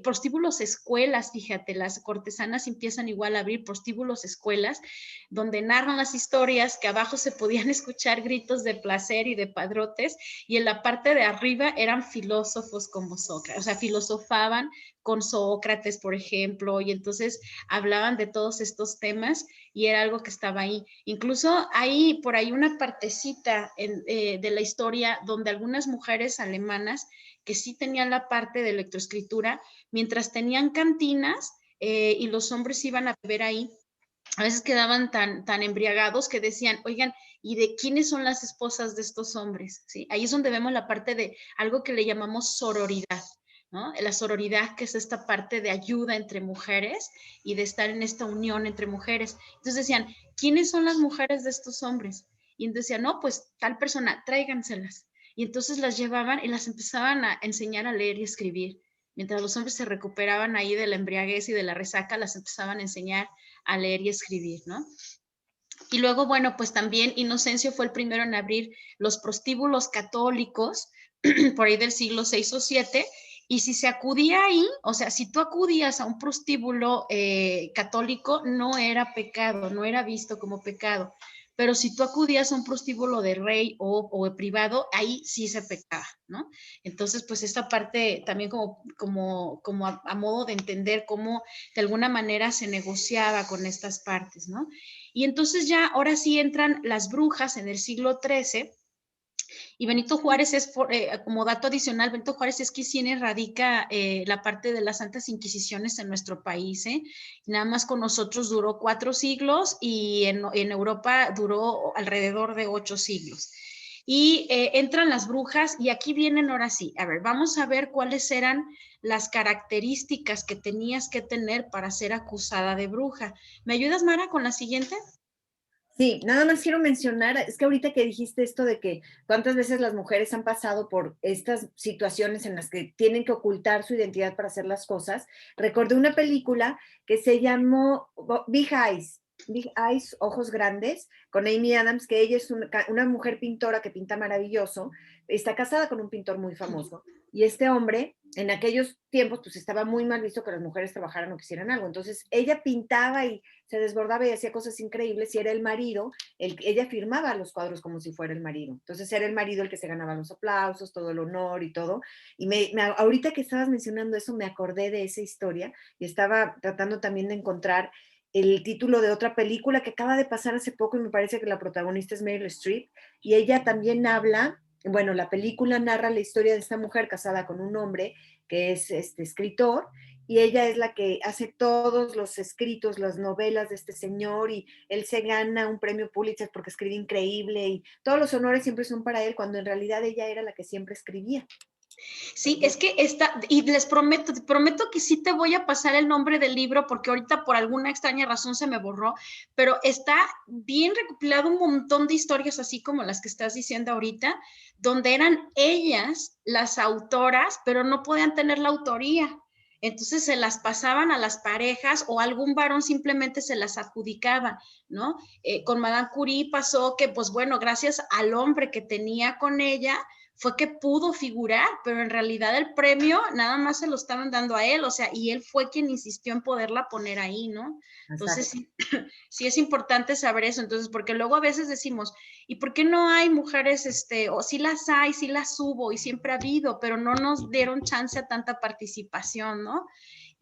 [SPEAKER 2] prostíbulos escuelas, fíjate, las cortesanas empiezan igual a abrir prostíbulos escuelas, donde narran las historias, que abajo se podían escuchar gritos de placer y de padrotes, y en la parte de arriba eran filósofos como Sócrates, o sea, filosofaban con Sócrates, por ejemplo, y entonces hablaban de todos estos temas y era algo que estaba ahí. Incluso hay por ahí una partecita de la historia donde algunas mujeres alemanas que sí tenían la parte de lectoescritura, mientras tenían cantinas y los hombres iban a beber ahí, a veces quedaban tan embriagados que decían, oigan, ¿y de quiénes son las esposas de estos hombres? ¿Sí? Ahí es donde vemos la parte de algo que le llamamos sororidad, ¿no? La sororidad, que es esta parte de ayuda entre mujeres y de estar en esta unión entre mujeres. Entonces decían, ¿quiénes son las mujeres de estos hombres? Y entonces decían, no, pues tal persona, tráiganselas. Y entonces las llevaban y las empezaban a enseñar a leer y escribir. Mientras los hombres se recuperaban ahí de la embriaguez y de la resaca, las empezaban a enseñar a leer y escribir, ¿no? Y luego, bueno, pues también Inocencio fue el primero en abrir los prostíbulos católicos por ahí del siglo VI o VII, y si se acudía ahí, o sea, si tú acudías a un prostíbulo católico, no era pecado, no era visto como pecado. pero si tú acudías a un prostíbulo de rey o de privado, ahí sí se pecaba, ¿no? Entonces, pues esta parte también como a modo de entender cómo de alguna manera se negociaba con estas partes, ¿no? Y entonces ya ahora sí entran las brujas en el siglo XIII. Y Benito Juárez es, como dato adicional, Benito Juárez es quien erradica la parte de las Santas Inquisiciones en nuestro país. Nada más con nosotros duró 4 siglos y en Europa duró alrededor de 8 siglos. Y entran las brujas y aquí vienen ahora sí. A ver, vamos a ver cuáles eran las características que tenías que tener para ser acusada de bruja. ¿Me ayudas, Mara, con la siguiente?
[SPEAKER 1] Sí, nada más quiero mencionar, es que ahorita que dijiste esto de que cuántas veces las mujeres han pasado por estas situaciones en las que tienen que ocultar su identidad para hacer las cosas, recordé una película que se llamó Big Eyes, Ojos Grandes, con Amy Adams, que ella es una mujer pintora que pinta maravilloso, está casada con un pintor muy famoso, y este hombre, en aquellos tiempos, pues estaba muy mal visto que las mujeres trabajaran o que hicieran algo, entonces ella pintaba y se desbordaba y hacía cosas increíbles y era el marido, ella firmaba los cuadros como si fuera el marido. Entonces era el marido el que se ganaba los aplausos, todo el honor y todo. Y ahorita que estabas mencionando eso, me acordé de esa historia y estaba tratando también de encontrar el título de otra película que acaba de pasar hace poco y me parece que la protagonista es Meryl Streep y ella también habla, bueno, la película narra la historia de esta mujer casada con un hombre que es escritor y ella es la que hace todos los escritos, las novelas de este señor y él se gana un premio Pulitzer porque escribe increíble y todos los honores siempre son para él cuando en realidad ella era la que siempre escribía.
[SPEAKER 2] Sí, es que está, y les prometo, que sí te voy a pasar el nombre del libro porque ahorita por alguna extraña razón se me borró, pero está bien recopilado un montón de historias así como las que estás diciendo ahorita, donde eran ellas las autoras, pero no podían tener la autoría. Entonces se las pasaban a las parejas o algún varón simplemente se las adjudicaba, ¿no? Con Madame Curie pasó que, pues bueno, gracias al hombre que tenía con ella, fue que pudo figurar, pero en realidad el premio nada más se lo estaban dando a él, o sea, y él fue quien insistió en poderla poner ahí, ¿no? Entonces,
[SPEAKER 1] Exacto.
[SPEAKER 2] sí, sí es importante saber eso, entonces, porque luego a veces decimos, ¿y por qué no hay mujeres, o sí las hay, sí las hubo y siempre ha habido, pero no nos dieron chance a tanta participación, ¿no?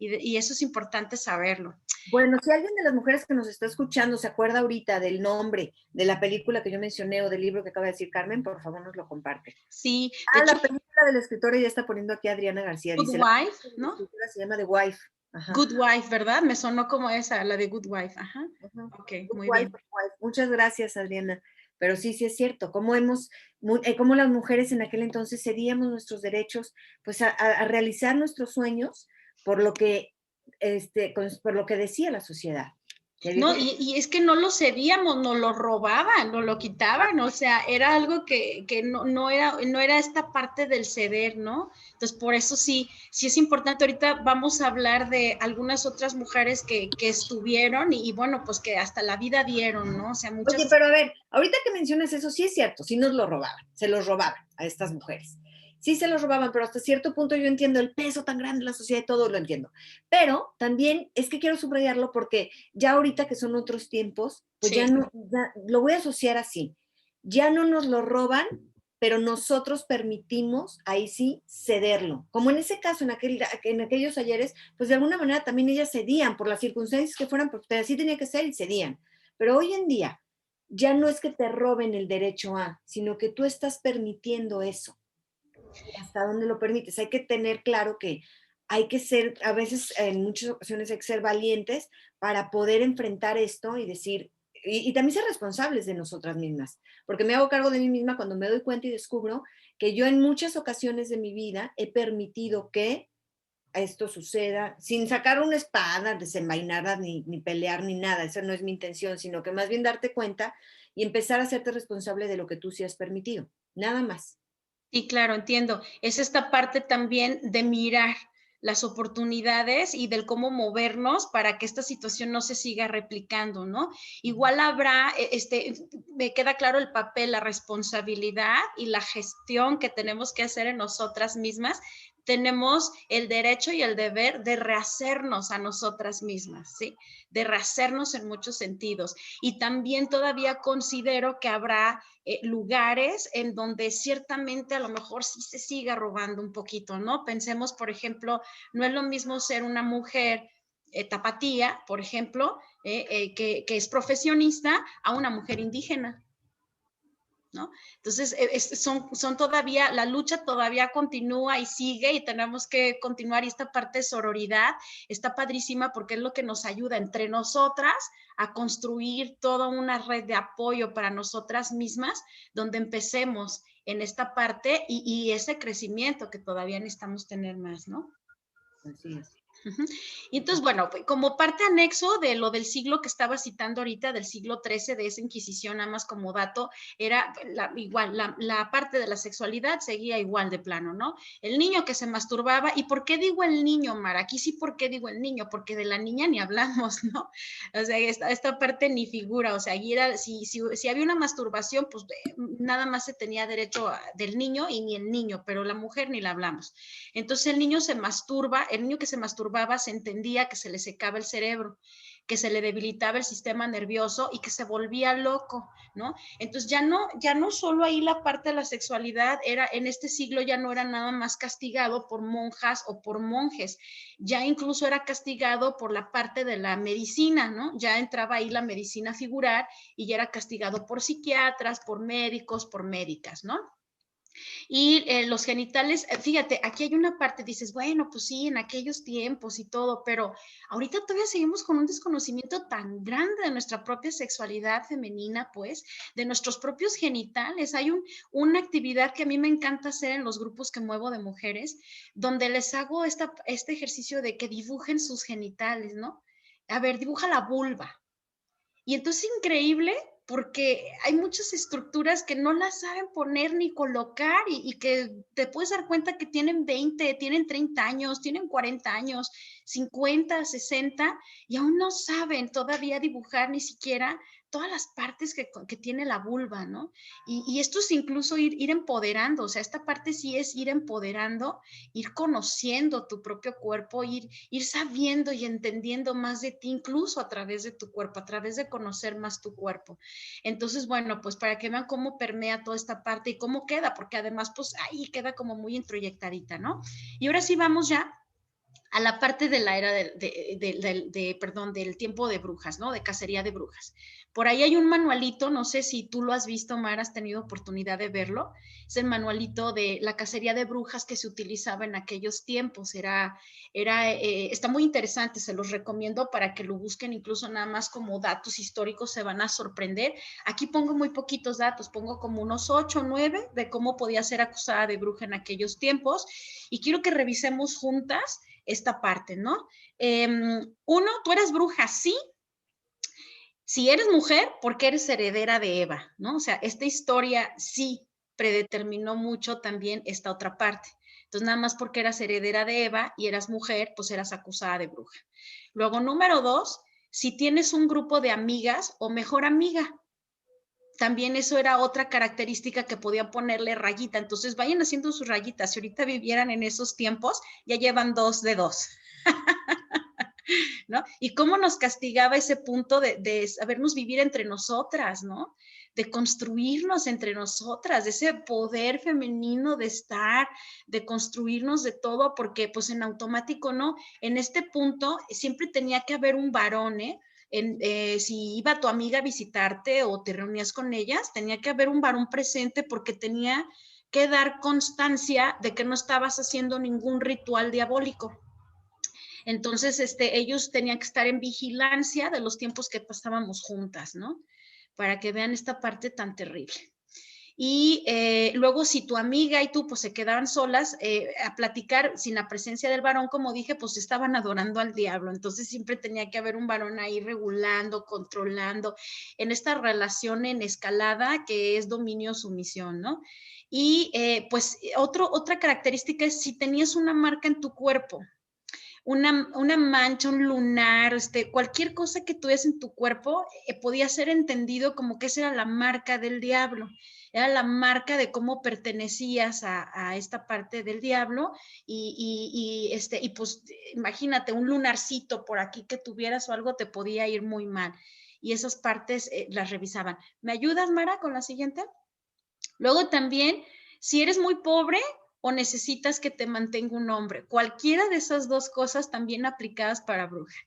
[SPEAKER 2] Y eso es importante saberlo.
[SPEAKER 1] Bueno, si alguien de las mujeres que nos está escuchando se acuerda ahorita del nombre de la película que yo mencioné o del libro que acaba de decir Carmen, por favor nos lo comparte.
[SPEAKER 2] Sí, de
[SPEAKER 1] Ah,
[SPEAKER 2] hecho,
[SPEAKER 1] la película de la escritora ya está poniendo aquí Adriana García,
[SPEAKER 2] Good
[SPEAKER 1] dice, la
[SPEAKER 2] Wife,
[SPEAKER 1] película de la
[SPEAKER 2] ¿no?
[SPEAKER 1] escritora se llama The Wife. Ajá.
[SPEAKER 2] Good Wife, ¿verdad? Me sonó como esa, la de Good Wife, ajá.
[SPEAKER 1] Ajá.
[SPEAKER 2] Ok,
[SPEAKER 1] Good
[SPEAKER 2] muy
[SPEAKER 1] Wife,
[SPEAKER 2] bien.
[SPEAKER 1] Good Wife. Muchas gracias, Adriana. Pero sí, sí es cierto, cómo las mujeres en aquel entonces cedíamos nuestros derechos, pues a realizar nuestros sueños por lo que, por lo que decía la sociedad.
[SPEAKER 2] No, y es que no lo cedíamos, nos lo robaban, nos lo quitaban, o sea, era algo que no era esta parte del ceder, ¿no? Entonces, por eso sí es importante. Ahorita vamos a hablar de algunas otras mujeres que estuvieron y bueno, pues que hasta la vida dieron, ¿no? O sea,
[SPEAKER 1] Oye,
[SPEAKER 2] muchas.
[SPEAKER 1] pero a ver, ahorita que mencionas eso, sí es cierto, sí nos lo robaban, se los robaban a estas mujeres. Sí se los robaban, pero hasta cierto punto yo entiendo el peso tan grande de la sociedad y todo lo entiendo. Pero también es que quiero subrayarlo porque ya ahorita que son otros tiempos, pues ya
[SPEAKER 2] Sí.
[SPEAKER 1] no, lo voy a asociar así. Ya no nos lo roban, pero nosotros permitimos ahí sí cederlo. Como en ese caso, en aquellos ayeres, pues de alguna manera también ellas cedían por las circunstancias que fueran, porque así tenía que ser y cedían. Pero hoy en día ya no es que te roben el derecho a, sino que tú estás permitiendo eso. ¿Hasta dónde lo permites? Hay que tener claro que hay que ser, a veces, en muchas ocasiones hay que ser valientes para poder enfrentar esto y decir, y también ser responsables de nosotras mismas, porque me hago cargo de mí misma cuando me doy cuenta y descubro que yo en muchas ocasiones de mi vida he permitido que esto suceda, sin sacar una espada, desenvainarla, ni pelear, ni nada, esa no es mi intención, sino que más bien darte cuenta y empezar a hacerte responsable de lo que tú sí has permitido, nada más.
[SPEAKER 2] Sí, claro, entiendo. Es esta parte también de mirar las oportunidades y del cómo movernos para que esta situación no se siga replicando, ¿no? Igual habrá, me queda claro el papel, la responsabilidad y la gestión que tenemos que hacer en nosotras mismas tenemos el derecho y el deber de rehacernos a nosotras mismas, ¿sí? De rehacernos en muchos sentidos. Y también todavía considero que habrá lugares en donde ciertamente a lo mejor sí se siga robando un poquito, ¿no? Pensemos, por ejemplo, no es lo mismo ser una mujer tapatía, por ejemplo, que es profesionista, a una mujer indígena, ¿no? Entonces, son todavía, la lucha todavía continúa y sigue y tenemos que continuar, y esta parte de sororidad está padrísima porque es lo que nos ayuda entre nosotras a construir toda una red de apoyo para nosotras mismas, donde empecemos en esta parte y ese crecimiento que todavía necesitamos tener más, ¿no?
[SPEAKER 1] Así es.
[SPEAKER 2] Y entonces, bueno, como parte anexo de lo del siglo que estaba citando ahorita, del siglo XIII, de esa Inquisición, nada más como dato, era igual, la parte de la sexualidad seguía igual de plano, ¿no? El niño que se masturbaba, ¿y por qué digo el niño, Mara? Aquí sí, ¿por qué digo el niño? Porque de la niña ni hablamos, ¿no? O sea, esta parte ni figura, o sea, si había una masturbación, pues nada más se tenía derecho del niño y ni el niño, pero la mujer ni la hablamos. Entonces el niño se masturba, el niño que se masturbaba se entendía que se le secaba el cerebro, que se le debilitaba el sistema nervioso y que se volvía loco, ¿no? Entonces ya no solo ahí la parte de la sexualidad era, en este siglo ya no era nada más castigado por monjas o por monjes, ya incluso era castigado por la parte de la medicina, ¿no? Ya entraba ahí la medicina figurar y ya era castigado por psiquiatras, por médicos, por médicas, ¿no? Y los genitales, fíjate, aquí hay una parte, dices, bueno, pues sí, en aquellos tiempos y todo, pero ahorita todavía seguimos con un desconocimiento tan grande de nuestra propia sexualidad femenina, pues, de nuestros propios genitales. Hay una actividad que a mí me encanta hacer en los grupos que muevo de mujeres, donde les hago este ejercicio de que dibujen sus genitales, ¿no? A ver, dibuja la vulva. Y entonces es increíble porque hay muchas estructuras que no las saben poner ni colocar y que te puedes dar cuenta que tienen 20, tienen 30 años, tienen 40 años, 50, 60 y aún no saben todavía dibujar ni siquiera todas las partes que tiene la vulva, ¿no? Y esto es incluso ir empoderando, o sea, esta parte sí es ir empoderando, ir conociendo tu propio cuerpo, ir sabiendo y entendiendo más de ti, incluso a través de tu cuerpo, a través de conocer más tu cuerpo. Entonces, bueno, pues para que vean cómo permea toda esta parte y cómo queda, porque además, pues ahí queda como muy introyectadita, ¿no? Y ahora sí vamos ya a la parte de la era perdón, del tiempo de brujas, ¿no? De cacería de brujas. Por ahí hay un manualito, no sé si tú lo has visto, Mar, has tenido oportunidad de verlo. Es el manualito de la cacería de brujas que se utilizaba en aquellos tiempos. Está muy interesante, se los recomiendo para que lo busquen, incluso nada más como datos históricos se van a sorprender. Aquí pongo muy poquitos datos, pongo como unos 8 o 9 de cómo podía ser acusada de bruja en aquellos tiempos. Y quiero que revisemos juntas esta parte, ¿no? Uno, tú eres bruja, sí. Si eres mujer, porque eres heredera de Eva, ¿no? O sea, esta historia sí predeterminó mucho también esta otra parte. Entonces, nada más porque eras heredera de Eva y eras mujer, pues eras acusada de bruja. Luego, número 2, si tienes un grupo de amigas o mejor amiga, también eso era otra característica que podían ponerle rayita. Entonces, vayan haciendo sus rayitas. Si ahorita vivieran en esos tiempos, ya llevan 2 de 2. ¿No? Y cómo nos castigaba ese punto de sabernos vivir entre nosotras, ¿no? De construirnos entre nosotras, de ese poder femenino de estar, de construirnos de todo, porque pues en automático, ¿no? En este punto siempre tenía que haber un varón, ¿eh? Si iba tu amiga a visitarte o te reunías con ellas, tenía que haber un varón presente porque tenía que dar constancia de que no estabas haciendo ningún ritual diabólico. Entonces, ellos tenían que estar en vigilancia de los tiempos que pasábamos juntas, ¿no? Para que vean esta parte tan terrible. Y luego si tu amiga y tú pues se quedaban solas a platicar sin la presencia del varón, como dije, pues estaban adorando al diablo. Entonces siempre tenía que haber un varón ahí regulando, controlando, en esta relación en escalada que es dominio-sumisión, ¿no? Y pues otra característica es si tenías una marca en tu cuerpo, una mancha, un lunar, cualquier cosa que tuvieras en tu cuerpo podía ser entendido como que esa era la marca del diablo. era la marca de cómo pertenecías a esta parte del diablo y pues imagínate un lunarcito por aquí que tuvieras o algo te podía ir muy mal y esas partes las revisaban. ¿Me ayudas, Mara, con la siguiente? Luego también, si eres muy pobre o necesitas que te mantenga un hombre, cualquiera de esas dos cosas también aplicadas para bruja.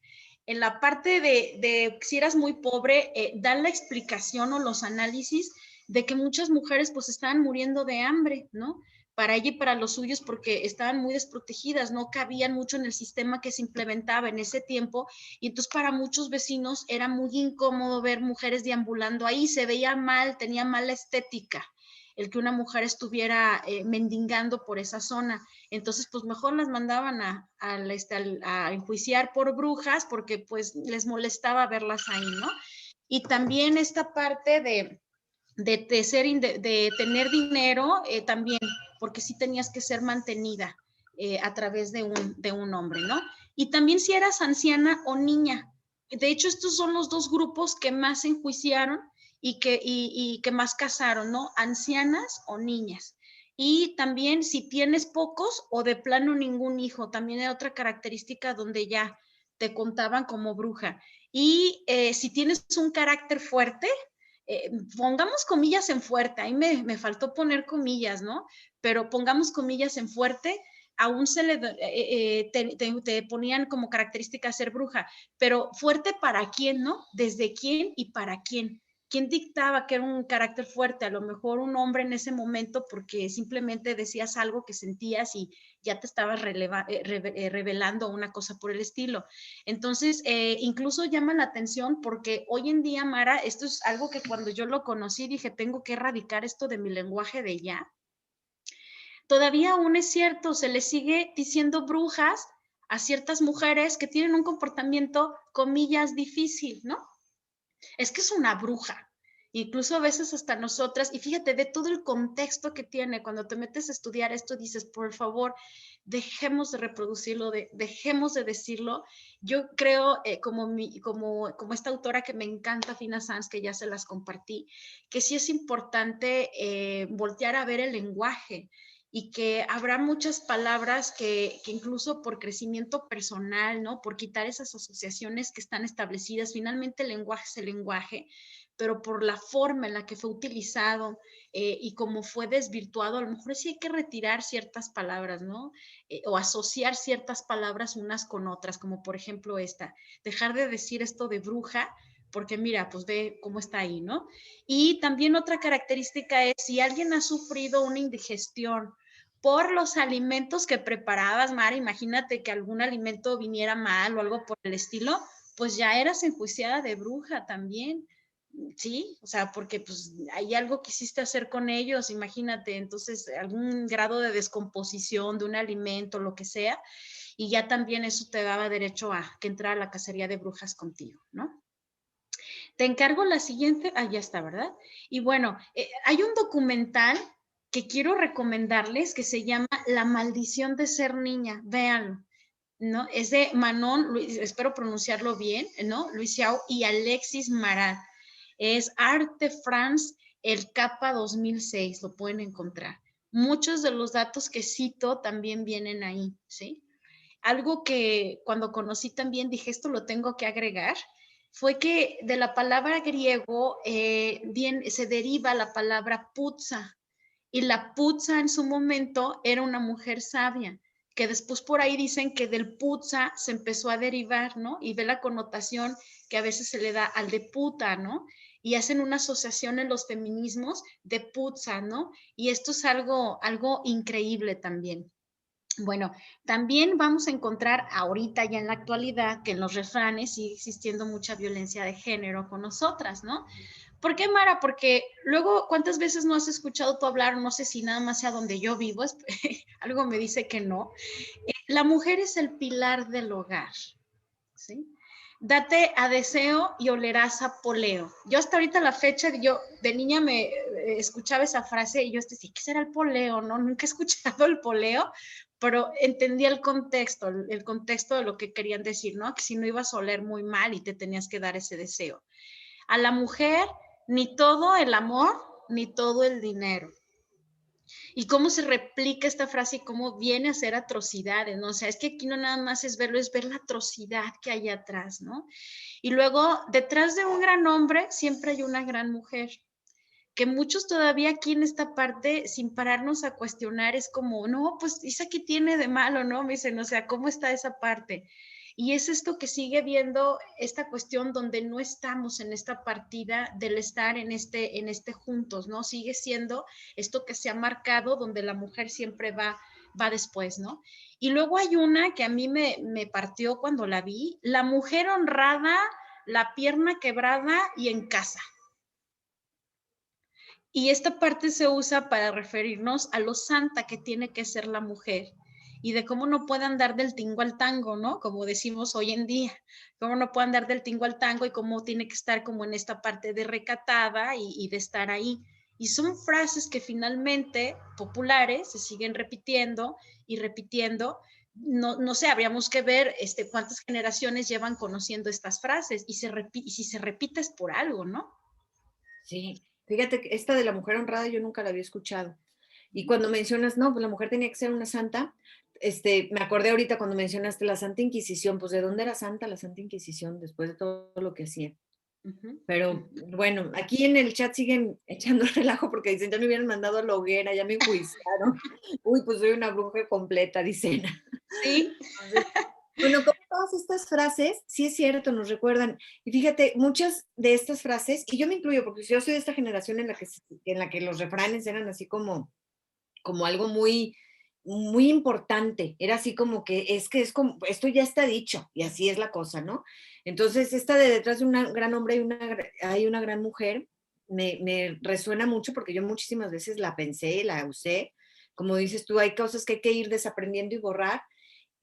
[SPEAKER 2] En la parte de si eras muy pobre, dan la explicación o los análisis de que muchas mujeres pues estaban muriendo de hambre, ¿no? Para ella y para los suyos porque estaban muy desprotegidas, no cabían mucho en el sistema que se implementaba en ese tiempo y entonces para muchos vecinos era muy incómodo ver mujeres deambulando ahí, se veía mal, tenía mala estética el que una mujer estuviera mendigando por esa zona. Entonces, pues mejor las mandaban a enjuiciar por brujas porque pues les molestaba verlas ahí, ¿no? Y también esta parte de tener dinero también, porque sí tenías que ser mantenida a través de un hombre, ¿no? Y también si eras anciana o niña. De hecho, estos son los dos grupos que más se enjuiciaron y que más casaron, ¿no? Ancianas o niñas. Y también si tienes pocos o de plano ningún hijo, también era otra característica donde ya te contaban como bruja. Y si tienes un carácter fuerte, pongamos comillas en fuerte, ahí me faltó poner comillas, ¿no? Pero pongamos comillas en fuerte, aún te ponían como característica ser bruja, pero fuerte para quién, ¿no? ¿Desde quién y para quién? ¿Quién dictaba que era un carácter fuerte? A lo mejor un hombre en ese momento porque simplemente decías algo que sentías y ya te estabas revelando una cosa por el estilo. Entonces, incluso llama la atención porque hoy en día, Mara, esto es algo que cuando yo lo conocí dije, tengo que erradicar esto de mi lenguaje de ya. Todavía aún es cierto, se le sigue diciendo brujas a ciertas mujeres que tienen un comportamiento, comillas, difícil, ¿no? Es que es una bruja. Incluso a veces hasta nosotras, y fíjate, de todo el contexto que tiene, cuando te metes a estudiar esto, dices, por favor, dejemos de reproducirlo, dejemos de decirlo. Yo creo, como esta autora que me encanta, Fina Sanz, que ya se las compartí, que sí es importante voltear a ver el lenguaje y que habrá muchas palabras que incluso por crecimiento personal, ¿no? Por quitar esas asociaciones que están establecidas, finalmente el lenguaje es el lenguaje, pero por la forma en la que fue utilizado y cómo fue desvirtuado, a lo mejor sí hay que retirar ciertas palabras, ¿no? O asociar ciertas palabras unas con otras, como por ejemplo esta, dejar de decir esto de bruja, porque mira, pues ve cómo está ahí, ¿no? Y también otra característica es si alguien ha sufrido una indigestión por los alimentos que preparabas, Mara, imagínate que algún alimento viniera mal o algo por el estilo, pues ya eras enjuiciada de bruja también, ¿sí? O sea, porque pues hay algo que quisiste hacer con ellos, imagínate, entonces algún grado de descomposición de un alimento, lo que sea, y ya también eso te daba derecho a que entrara a la cacería de brujas contigo, ¿no? Te encargo la siguiente, ya está, ¿verdad? Y bueno, hay un documental que quiero recomendarles que se llama La maldición de ser niña, véanlo, ¿no? Es de Manon, espero pronunciarlo bien, ¿no? Luis Xiao y Alexis Marat. Es Art de France, el Capa 2006, lo pueden encontrar. Muchos de los datos que cito también vienen ahí, ¿sí? Algo que cuando conocí también dije, esto lo tengo que agregar, fue que de la palabra griego se deriva la palabra putza, y la putza en su momento era una mujer sabia, que después por ahí dicen que del putza se empezó a derivar, ¿no? Y ve la connotación que a veces se le da al de puta, ¿no? Y hacen una asociación en los feminismos de putza, ¿no? Y esto es algo increíble también. Bueno, también vamos a encontrar ahorita ya en la actualidad que en los refranes sigue existiendo mucha violencia de género con nosotras, ¿no? ¿Por qué, Mara? Porque luego, ¿cuántas veces no has escuchado tú hablar? No sé si nada más sea donde yo vivo, algo me dice que no. La mujer es el pilar del hogar, ¿sí? Date a deseo y olerás a poleo. Yo hasta ahorita la fecha, yo de niña me escuchaba esa frase y yo decía, ¿qué será el poleo? No, nunca he escuchado el poleo, pero entendía el contexto de lo que querían decir, ¿no? Que si no ibas a oler muy mal y te tenías que dar ese deseo. A la mujer, ni todo el amor, ni todo el dinero. Y cómo se replica esta frase y cómo viene a ser atrocidades, ¿no? O sea, es que aquí no nada más es verlo, es ver la atrocidad que hay atrás, ¿no? Y luego, detrás de un gran hombre siempre hay una gran mujer, que muchos todavía aquí en esta parte, sin pararnos a cuestionar, es como, no, pues, ¿esa qué tiene de malo, no? Me dicen, o sea, ¿cómo está esa parte? Y es esto que sigue viendo esta cuestión donde no estamos en esta partida del estar en este juntos, ¿no? Sigue siendo esto que se ha marcado donde la mujer siempre va después, ¿no? Y luego hay una que a mí me partió cuando la vi, la mujer honrada, la pierna quebrada y en casa. Y esta parte se usa para referirnos a lo santa que tiene que ser la mujer y de cómo no puede andar del tingo al tango, ¿no? Como decimos hoy en día, cómo no puede andar del tingo al tango y cómo tiene que estar como en esta parte de recatada y de estar ahí. Y son frases que finalmente populares se siguen repitiendo y repitiendo. No sé, habríamos que ver cuántas generaciones llevan conociendo estas frases y si se repite es por algo, ¿no?
[SPEAKER 1] Sí, fíjate que esta de la mujer honrada yo nunca la había escuchado. Y cuando mencionas, no, pues la mujer tenía que ser una santa, me acordé ahorita cuando mencionaste la Santa Inquisición, pues ¿de dónde era santa la Santa Inquisición después de todo lo que hacía?
[SPEAKER 2] Uh-huh.
[SPEAKER 1] Pero bueno, aquí en el chat siguen echando relajo porque dicen, ya me hubieran mandado a la hoguera, ya me enjuiciaron. Uy, pues soy una bruja completa, dicen.
[SPEAKER 2] Sí.
[SPEAKER 1] Entonces, bueno, como todas estas frases, sí es cierto, nos recuerdan. Y fíjate, muchas de estas frases, y yo me incluyo, porque yo soy de esta generación en la que los refranes eran así como algo muy, muy importante. Era así como que es como, esto ya está dicho, y así es la cosa, ¿no? Entonces, esta de detrás de un gran hombre hay una gran mujer, me resuena mucho porque yo muchísimas veces la pensé, la usé. Como dices tú, hay cosas que hay que ir desaprendiendo y borrar.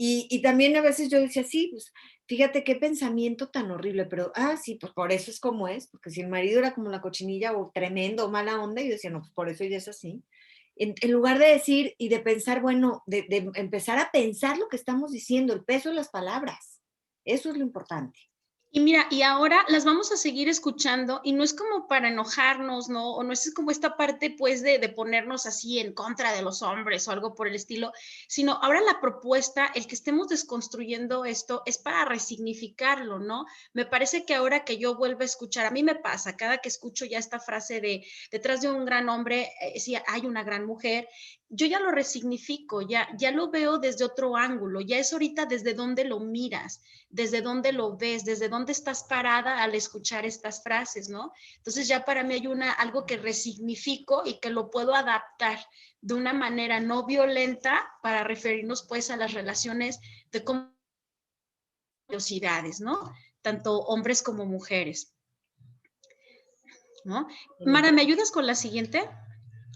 [SPEAKER 1] Y también a veces yo decía, sí, pues fíjate qué pensamiento tan horrible, pero, sí, pues por eso es como es, porque si el marido era como la cochinilla o tremendo o mala onda, yo decía, no, pues por eso ella es así. En lugar de decir y de pensar, bueno, de empezar a pensar lo que estamos diciendo, el peso de las palabras, eso es lo importante.
[SPEAKER 2] Y mira, y ahora las vamos a seguir escuchando y no es como para enojarnos, ¿no? O no es como esta parte, pues, de ponernos así en contra de los hombres o algo por el estilo, sino ahora la propuesta, el que estemos desconstruyendo esto, es para resignificarlo, ¿no? Me parece que ahora que yo vuelvo a escuchar, a mí me pasa, cada que escucho ya esta frase de detrás de un gran hombre, sí, hay una gran mujer, yo ya lo resignifico, ya lo veo desde otro ángulo, ya es ahorita desde dónde lo miras, desde dónde lo ves, desde dónde estás parada al escuchar estas frases, ¿no? Entonces ya para mí hay algo que resignifico y que lo puedo adaptar de una manera no violenta para referirnos pues a las relaciones de curiosidades, ¿no? Tanto hombres como mujeres, ¿no? Mara, ¿me ayudas con la siguiente?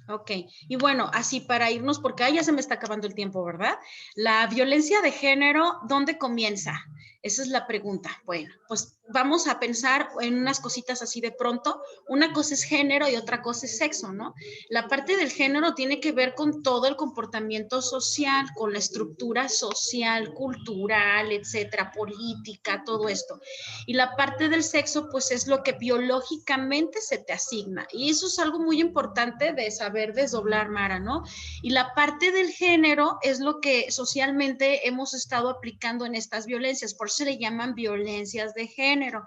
[SPEAKER 2] Ok, y bueno, así para irnos, porque ya se me está acabando el tiempo, ¿verdad? La violencia de género, ¿dónde comienza? Esa es la pregunta. Bueno, pues vamos a pensar en unas cositas así de pronto. Una cosa es género y otra cosa es sexo, ¿no? La parte del género tiene que ver con todo el comportamiento social, con la estructura social, cultural, etcétera, política, todo esto. Y la parte del sexo, pues es lo que biológicamente se te asigna. Y eso es algo muy importante de saber desdoblar, Mara, ¿no? Y la parte del género es lo que socialmente hemos estado aplicando en estas violencias, por eso se le llaman violencias de género.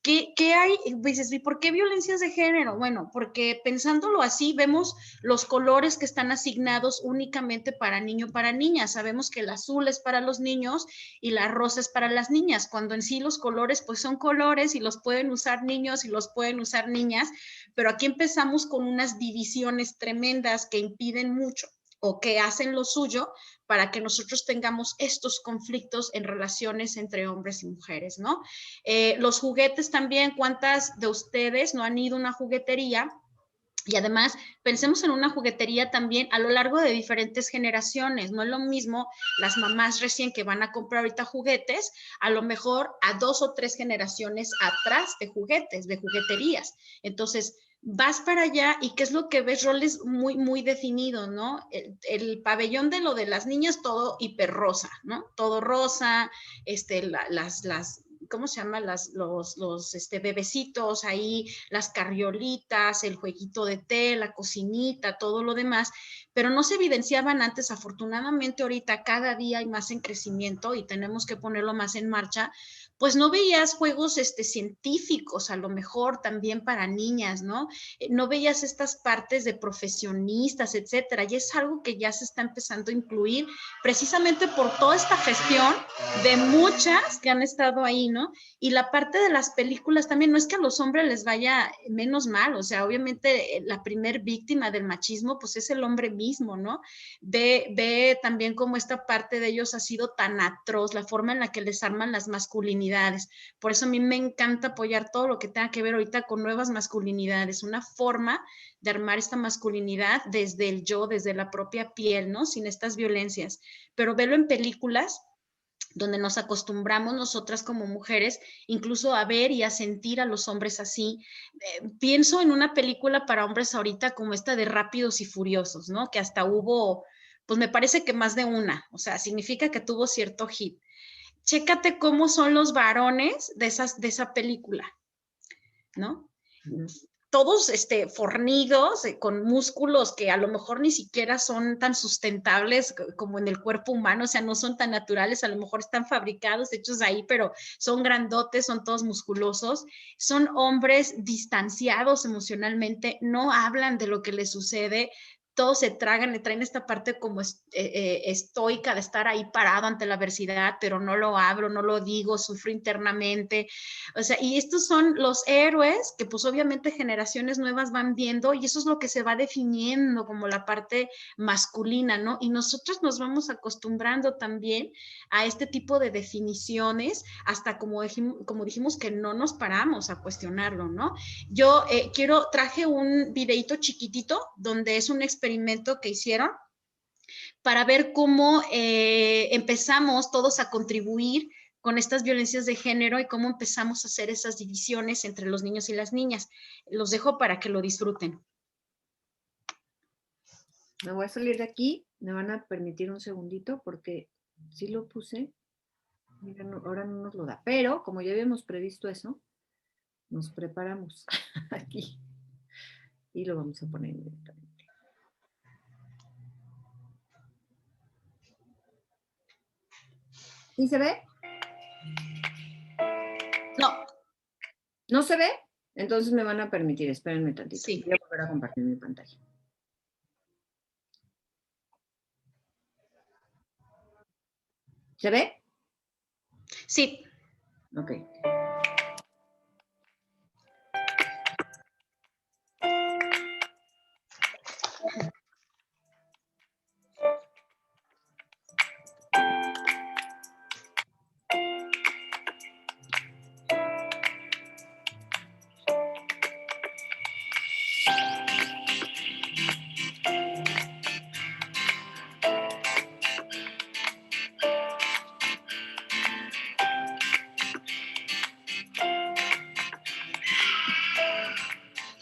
[SPEAKER 2] ¿Qué hay? Dices, ¿y por qué violencias de género? Bueno, porque pensándolo así, vemos los colores que están asignados únicamente para niño, para niña. Sabemos que el azul es para los niños y la rosa es para las niñas, cuando en sí los colores pues son colores y los pueden usar niños y los pueden usar niñas, pero aquí empezamos con unas divisiones tremendas que impiden mucho o que hacen lo suyo para que nosotros tengamos estos conflictos en relaciones entre hombres y mujeres, ¿no? Los juguetes también, ¿cuántas de ustedes no han ido a una juguetería? Y además, pensemos en una juguetería también a lo largo de diferentes generaciones. No es lo mismo las mamás recién que van a comprar ahorita juguetes, a lo mejor a 2 o 3 generaciones atrás de juguetes, de jugueterías. Entonces, vas para allá y qué es lo que ves, roles muy, muy definidos, ¿no? El pabellón de lo de las niñas, todo hiper rosa, ¿no? Todo rosa, las ¿cómo se llama? Bebecitos ahí, las carriolitas, el jueguito de té, la cocinita, todo lo demás, pero no se evidenciaban antes. Afortunadamente ahorita cada día hay más en crecimiento y tenemos que ponerlo más en marcha. Pues no veías juegos científicos, a lo mejor también para niñas, ¿no? No veías estas partes de profesionistas, etcétera, y es algo que ya se está empezando a incluir precisamente por toda esta gestión de muchas que han estado ahí, ¿no? Y la parte de las películas también, no es que a los hombres les vaya menos mal, o sea, obviamente la primer víctima del machismo, pues es el hombre mismo, ¿no? Ve también cómo esta parte de ellos ha sido tan atroz, la forma en la que les arman las masculinidades. Por eso a mí me encanta apoyar todo lo que tenga que ver ahorita con nuevas masculinidades, una forma de armar esta masculinidad desde el yo, desde la propia piel, ¿no? Sin estas violencias. Pero verlo en películas donde nos acostumbramos nosotras como mujeres incluso a ver y a sentir a los hombres así. Pienso en una película para hombres ahorita como esta de Rápidos y Furiosos, ¿no? Que hasta hubo, pues me parece que más de una, o sea, significa que tuvo cierto hit. Chécate cómo son los varones de esa película, ¿no? Todos fornidos, con músculos que a lo mejor ni siquiera son tan sustentables como en el cuerpo humano, o sea, no son tan naturales, a lo mejor están fabricados, hechos ahí, pero son grandotes, son todos musculosos, son hombres distanciados emocionalmente, no hablan de lo que les sucede, todos se tragan, le traen esta parte como estoica de estar ahí parado ante la adversidad, pero no lo hablo, no lo digo, sufro internamente. O sea, y estos son los héroes que pues obviamente generaciones nuevas van viendo y eso es lo que se va definiendo como la parte masculina, ¿no? Y nosotros nos vamos acostumbrando también a este tipo de definiciones hasta como dijimos que no nos paramos a cuestionarlo, ¿no? Yo traje un videito chiquitito donde es un experimento que hicieron para ver cómo empezamos todos a contribuir con estas violencias de género y cómo empezamos a hacer esas divisiones entre los niños y las niñas. Los dejo para que lo disfruten.
[SPEAKER 1] Me voy a salir de aquí, me van a permitir un segundito porque sí lo puse, mira, no, ahora no nos lo da, pero como ya habíamos previsto eso, nos preparamos aquí y lo vamos a poner directamente. ¿Sí se ve?
[SPEAKER 2] No.
[SPEAKER 1] ¿No se ve? Entonces me van a permitir, espérenme tantito.
[SPEAKER 2] Sí.
[SPEAKER 1] Voy a volver a compartir mi pantalla. ¿Se ve?
[SPEAKER 2] Sí.
[SPEAKER 1] Ok.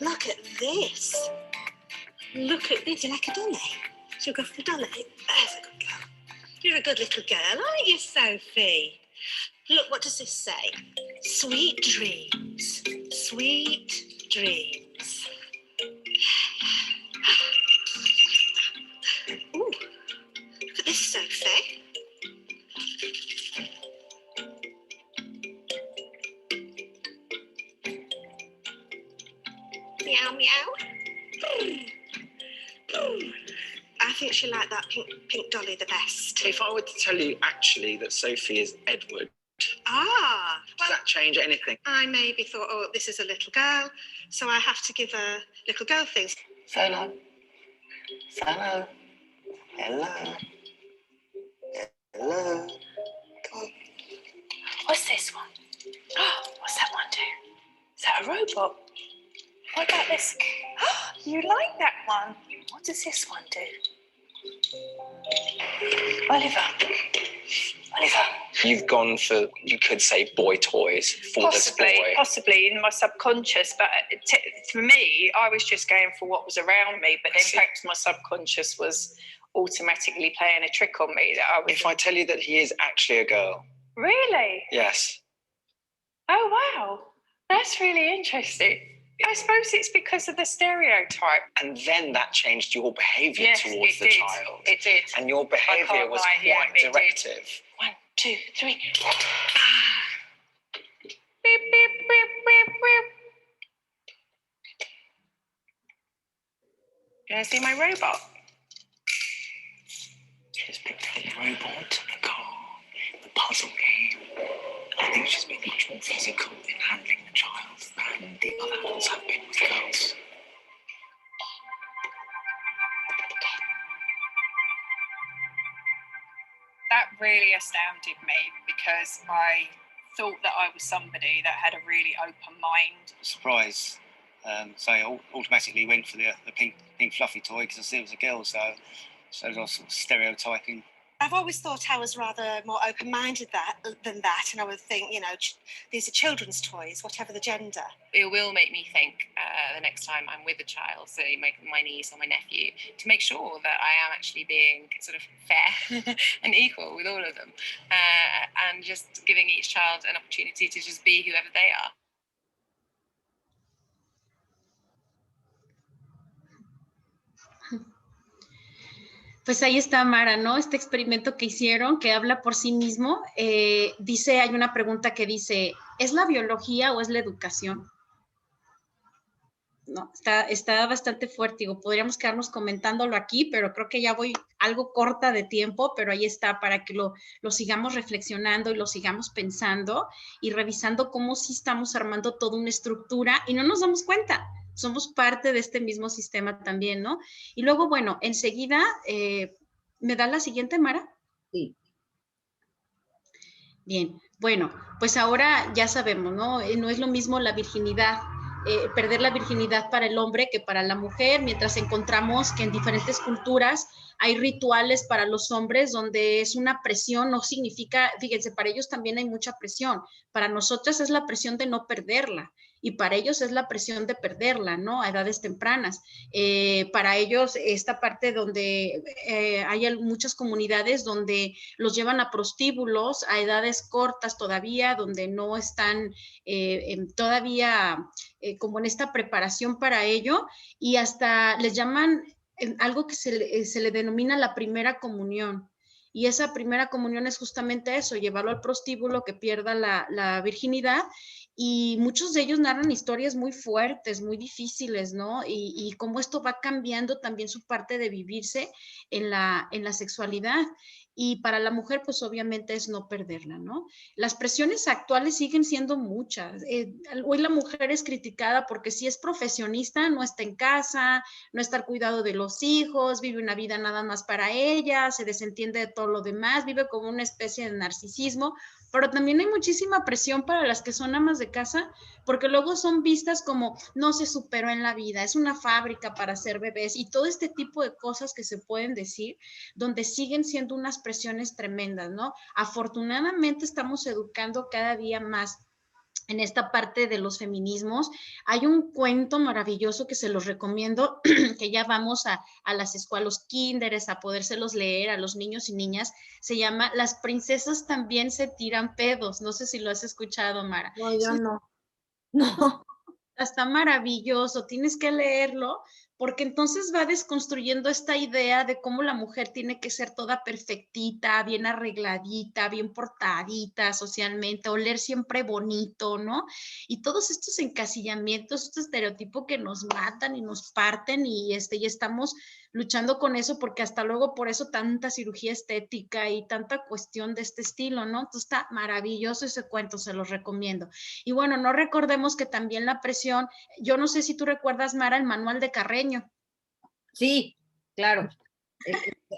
[SPEAKER 3] Look at this. Look at this. You like a dolly? She'll go for the dolly. There's a good girl. You're a good little girl, aren't you, Sophie? Look, what does this say? Sweet dreams. Sweet dreams. Ooh, look at this, Sophie. Meow, meow. I think she liked that pink dolly the best.
[SPEAKER 4] If I were to tell you actually that Sophie is Edward,
[SPEAKER 3] Ah,
[SPEAKER 4] does that change anything?
[SPEAKER 3] I maybe thought, oh, this is a little girl, so I have to give her little girl things.
[SPEAKER 4] Hello. Hello. Hello. Hello. Come on.
[SPEAKER 5] What's this one? Oh, what's that one do? Is that a robot? What about this? Oh, you like that one? What does this one do? Oliver. Oliver.
[SPEAKER 4] You've gone for, you could say, boy toys for this boy.
[SPEAKER 5] Possibly in my subconscious, but for me, I was just going for what was around me, but in fact my subconscious was automatically playing a trick on me that I was...
[SPEAKER 4] If I tell you that he is actually a girl.
[SPEAKER 5] Really?
[SPEAKER 4] Yes.
[SPEAKER 5] Oh, wow. That's really interesting. I suppose it's because of the stereotype.
[SPEAKER 4] And then that changed your behaviour
[SPEAKER 5] Yes,
[SPEAKER 4] towards
[SPEAKER 5] it
[SPEAKER 4] the
[SPEAKER 5] did.
[SPEAKER 4] child.
[SPEAKER 5] It did.
[SPEAKER 4] And your behaviour
[SPEAKER 5] can't
[SPEAKER 4] was
[SPEAKER 5] lie, yeah,
[SPEAKER 4] quite
[SPEAKER 5] it did.
[SPEAKER 4] directive.
[SPEAKER 5] 1, 2, 3. Beep, beep, beep, beep, beep. Can I see my robot?
[SPEAKER 4] She's picked up the robot, the car, the puzzle game. I think she's been much more physical in handling the child than the other adults have been with girls.
[SPEAKER 6] That really astounded me because I thought that I was somebody that had a really open mind.
[SPEAKER 7] Surprise. So I automatically went for the pink fluffy toy because I said it was a girl, so I was sort of stereotyping.
[SPEAKER 3] I've always thought I was rather more open-minded than that, and I would think, you know, these are children's toys, whatever the gender.
[SPEAKER 8] It will make me think the next time I'm with a child, say my niece or my nephew, to make sure that I am actually being sort of fair and equal with all of them, and just giving each child an opportunity to just be whoever they are.
[SPEAKER 2] Pues ahí está Mara, ¿no? Este experimento que hicieron, que habla por sí mismo, dice, hay una pregunta que dice, ¿es la biología o es la educación? No, está bastante fuerte, digo, podríamos quedarnos comentándolo aquí, pero creo que ya voy algo corta de tiempo, pero ahí está para que lo sigamos reflexionando y lo sigamos pensando y revisando cómo sí estamos armando toda una estructura y no nos damos cuenta. Somos parte de este mismo sistema también, ¿no? Y luego, bueno, enseguida, ¿me da la siguiente, Mara?
[SPEAKER 1] Sí.
[SPEAKER 2] Bien, bueno, pues ahora ya sabemos, ¿no? No es lo mismo la virginidad, perder la virginidad para el hombre que para la mujer, mientras encontramos que en diferentes culturas hay rituales para los hombres donde es una presión, no significa, fíjense, para ellos también hay mucha presión, para nosotras es la presión de no perderla y para ellos es la presión de perderla, ¿no? A edades tempranas. Para ellos esta parte donde hay muchas comunidades donde los llevan a prostíbulos a edades cortas todavía, donde no están todavía como en esta preparación para ello y hasta les llaman algo que se le denomina la primera comunión. Y esa primera comunión es justamente eso, llevarlo al prostíbulo, que pierda la virginidad. Y muchos de ellos narran historias muy fuertes, muy difíciles, ¿no? Y cómo esto va cambiando también su parte de vivirse en la sexualidad. Y para la mujer, pues obviamente es no perderla, ¿no? Las presiones actuales siguen siendo muchas. Hoy la mujer es criticada porque si es profesionista, no está en casa, no está al cuidado de los hijos, vive una vida nada más para ella, se desentiende de todo lo demás, vive como una especie de narcisismo, pero también hay muchísima presión para las que son amas de casa, porque luego son vistas como no se superó en la vida, es una fábrica para hacer bebés y todo este tipo de cosas que se pueden decir, donde siguen siendo unas presiones tremendas, ¿no? Afortunadamente estamos educando cada día más en esta parte de los feminismos. Hay un cuento maravilloso que se los recomiendo, que ya vamos a las escuelas, los kinderes, a podérselos leer a los niños y niñas. Se llama Las princesas también se tiran pedos. No sé si lo has escuchado, Mara.
[SPEAKER 1] No, yo no. No.
[SPEAKER 2] Está maravilloso, tienes que leerlo, porque entonces va desconstruyendo esta idea de cómo la mujer tiene que ser toda perfectita, bien arregladita, bien portadita socialmente, oler siempre bonito, ¿no? Y todos estos encasillamientos, este estereotipo que nos matan y nos parten y estamos luchando con eso porque hasta luego por eso tanta cirugía estética y tanta cuestión de este estilo, ¿no? Entonces está maravilloso ese cuento, se los recomiendo. Y bueno, no recordemos que también la presión, yo no sé si tú recuerdas, Mara, el manual de Carreño.
[SPEAKER 1] Sí, claro.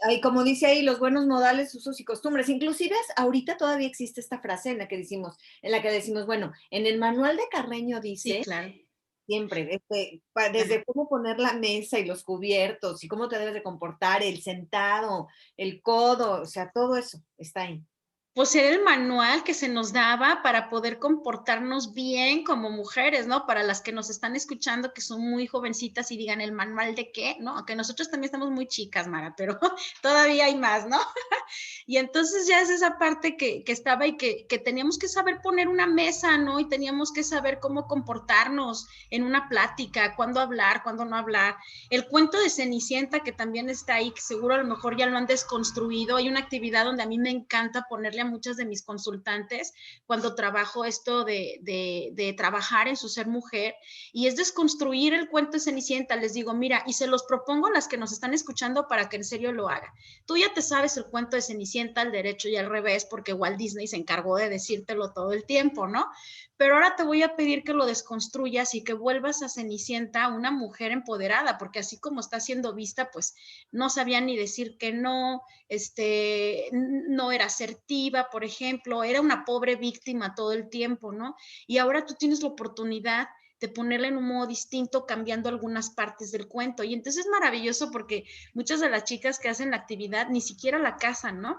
[SPEAKER 1] Ahí, como dice ahí, los buenos modales, usos y costumbres. Inclusive ahorita todavía existe esta frase en la que decimos, bueno, en el manual de Carreño dice,
[SPEAKER 2] sí, claro.
[SPEAKER 1] Siempre, desde cómo poner la mesa y los cubiertos y cómo te debes de comportar, el sentado, el codo, o sea, todo eso está ahí.
[SPEAKER 2] pues era el manual que se nos daba para poder comportarnos bien como mujeres, ¿no? Para las que nos están escuchando, que son muy jovencitas y digan, ¿el manual de qué? ¿No? Aunque nosotros también estamos muy chicas, Mara, pero todavía hay más, ¿no? Y entonces ya es esa parte que estaba y que teníamos que saber poner una mesa, ¿no? Y teníamos que saber cómo comportarnos en una plática, cuándo hablar, cuándo no hablar. El cuento de Cenicienta, que también está ahí, que seguro a lo mejor ya lo han desconstruido. Hay una actividad donde a mí me encanta ponerle a muchas de mis consultantes cuando trabajo esto de trabajar en su ser mujer, y es desconstruir el cuento de Cenicienta. Les digo, mira, y se los propongo a las que nos están escuchando para que en serio lo hagan. Tú ya te sabes el cuento de Cenicienta al derecho y al revés, porque Walt Disney se encargó de decírtelo todo el tiempo, ¿no? Pero ahora te voy a pedir que lo desconstruyas y que vuelvas a Cenicienta una mujer empoderada, porque así como está siendo vista, pues no sabía ni decir que no, no era asertiva, por ejemplo, era una pobre víctima todo el tiempo, ¿no? Y ahora tú tienes la oportunidad de ponerla en un modo distinto, cambiando algunas partes del cuento. Y entonces es maravilloso porque muchas de las chicas que hacen la actividad ni siquiera la casan, ¿no?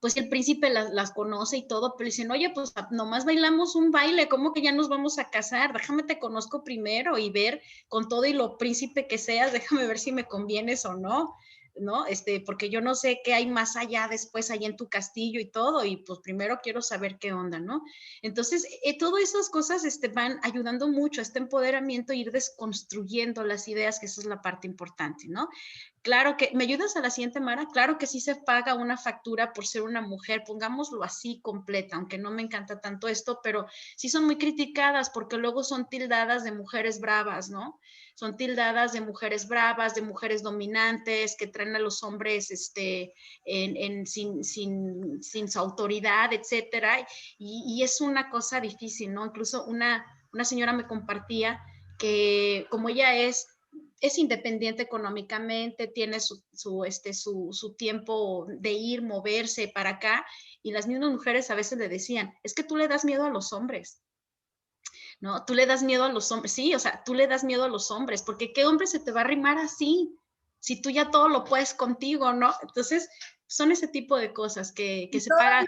[SPEAKER 2] Pues el príncipe las conoce y todo, pero dicen, oye, pues nomás bailamos un baile, ¿cómo que ya nos vamos a casar? Déjame te conozco primero y ver con todo y lo príncipe que seas, déjame ver si me convienes o no, ¿no? Porque yo no sé qué hay más allá después, allá en tu castillo y todo, y pues primero quiero saber qué onda, ¿no? Entonces, todas esas cosas van ayudando mucho a este empoderamiento, ir desconstruyendo las ideas, que esa es la parte importante, ¿no? Claro que, ¿me ayudas a la siguiente, Mara? Claro que sí se paga una factura por ser una mujer, pongámoslo así completa, aunque no me encanta tanto esto, pero sí son muy criticadas porque luego son tildadas de mujeres bravas, ¿no? Son tildadas de mujeres bravas, de mujeres dominantes, que traen a los hombres sin su autoridad, etcétera. Y es una cosa difícil, ¿no? Incluso una señora me compartía que como ella es independiente económicamente, tiene su tiempo de ir, moverse para acá, y las mismas mujeres a veces le decían, es que tú le das miedo a los hombres, ¿no? Tú le das miedo a los hombres, sí, o sea, tú le das miedo a los hombres, porque ¿qué hombre se te va a arrimar así? Si tú ya todo lo puedes contigo, ¿no? Entonces, son ese tipo de cosas que se pagan.